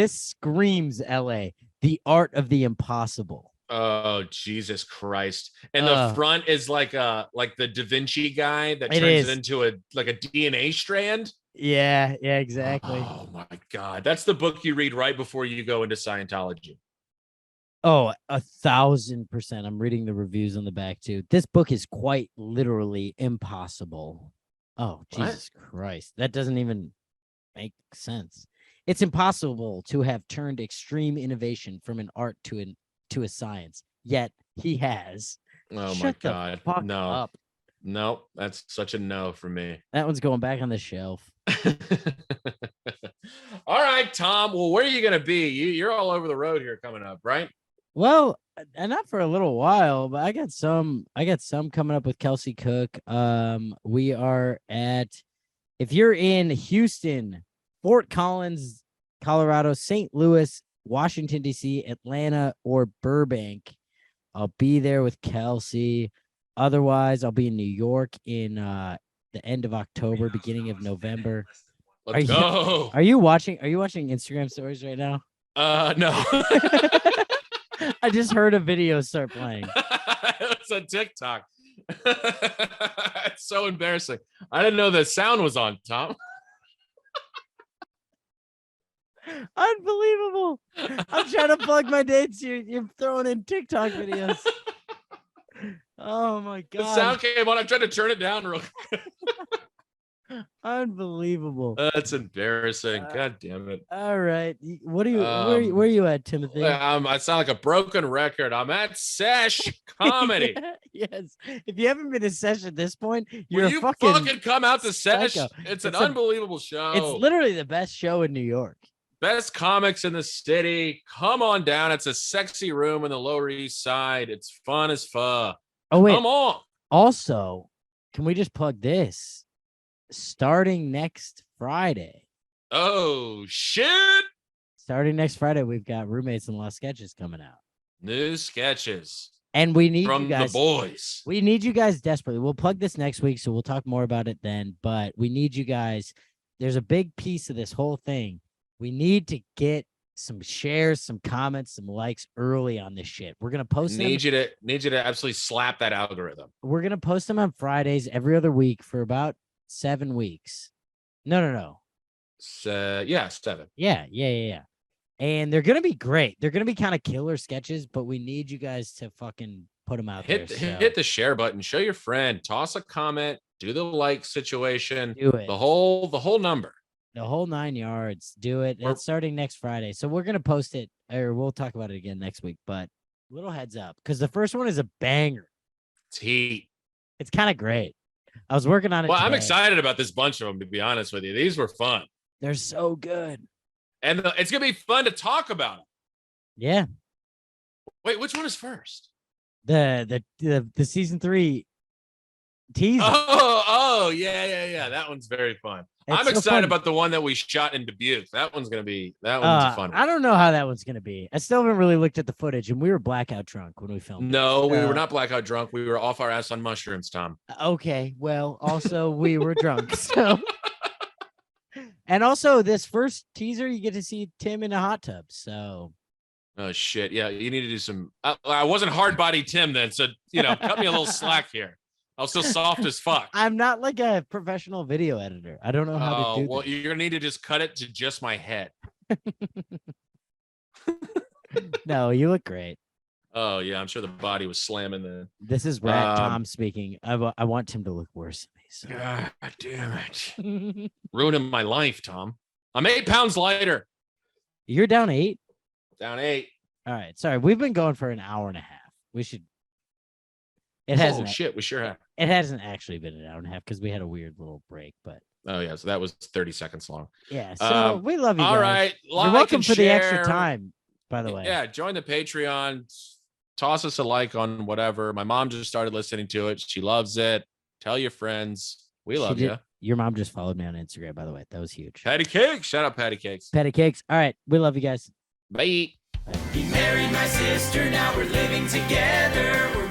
screams LA. The Art of the Impossible. Oh, Jesus Christ. And the front is like the Da Vinci guy that turns it into a DNA strand. Yeah, exactly. Oh my God. That's the book you read right before you go into Scientology. Oh, 1,000%. I'm reading the reviews on the back too. This book is quite literally impossible. Oh, Jesus Christ. That doesn't even make sense. It's impossible to have turned extreme innovation from an art to a science, yet he has. Oh Shut my God. the fuck No. up. No, that's such a no for me. That one's going back on the shelf. All right, Tom. Well, where are you going to be? You're all over the road here coming up, right? Well, and not for a little while, but I got some coming up with Kelsey Cook. We are at, if you're in Houston, Fort Collins, Colorado, St. Louis, Washington, D.C., Atlanta, or Burbank, I'll be there with Kelsey. Otherwise, I'll be in New York in the end of October, beginning of November. Let's go. Are you watching Instagram stories right now? No. I just heard a video start playing. It's a TikTok. It's so embarrassing. I didn't know the sound was on, Tom. Unbelievable. I'm trying to plug my dates. You're throwing in TikTok videos. Oh my God. The sound came on. I'm trying to turn it down real quick. Unbelievable. That's embarrassing. God damn it. All right. What are you where are you at, Timothy? I sound like a broken record. I'm at Sesh Comedy. Yes. If you haven't been to Sesh at this point, you're Will you fucking come out to Sesh. It's an unbelievable show. It's literally the best show in New York. Best comics in the city. Come on down. It's a sexy room in the Lower East Side. It's fun as fuck. Oh, wait. Come on. Also, can we just plug this? starting next Friday. Oh, shit. Starting next Friday, we've got Roommates and Lost Sketches coming out. New sketches And we need from you guys. the boys. We need you guys desperately. We'll plug this next week, so we'll talk more about it then. But we need you guys. There's a big piece of this whole thing. We need to get some shares, some comments, some likes early on this shit. We're gonna post them. Need you to absolutely slap that algorithm. We're gonna post them on Fridays every other week for about 7 weeks. No. Yeah, 7. Yeah. And they're gonna be great. They're gonna be kind of killer sketches, but we need you guys to fucking put them out there. Hit the share button. Show your friend. Toss a comment. Do the like situation. Do it. The whole number. The whole 9 yards. Do it. Or- It's starting next Friday. So we're going to post it, or we'll talk about it again next week. But little heads up, because the first one is a banger. It's heat. It's kind of great. I was working on it. Well, I'm today. excited about this bunch of them, to be honest with you. These were fun. They're so good. And it's going to be fun to talk about them. Yeah. Wait, which one is first? The season 3 teaser. Oh, yeah. That one's very fun. It's I'm so excited fun. about the one that we shot in Dubuque. That one's a fun one. I don't know how that one's going to be. I still haven't really looked at the footage, and we were blackout drunk when we filmed. No, we were not blackout drunk. We were off our ass on mushrooms, Tom. Okay. Well, also we were drunk. So, and also this first teaser, you get to see Tim in a hot tub. So, Oh shit! Yeah, you need to do some. I wasn't hard body Tim then, so cut me a little slack here. I was still soft as fuck. I'm not like a professional video editor. I don't know how to do well, this. you're gonna need to just cut it to just my head. No, you look great. Oh yeah, I'm sure the body was slamming the. This is Rat Tom speaking. I want Tim to look worse than me. God damn it! Ruining my life, Tom. I'm 8 pounds lighter. You're down 8? Down 8. All right. Sorry. We've been going for an hour and a half. We should. It hasn't. Oh shit! We sure have. It hasn't actually been an hour and a half because we had a weird little break, but. Oh yeah, so that was 30 seconds long. Yeah. So we love you. All guys. right. You're welcome for the extra share. time, by the way. Yeah, join the Patreon. Toss us a like on whatever. My mom just started listening to it. She loves it. Tell your friends. We love you. Your mom just followed me on Instagram, by the way. That was huge. Patty Cakes. Shout out Patty Cakes. Patty Cakes. All right. We love you guys. Bye. He married my sister, now we're living together. We're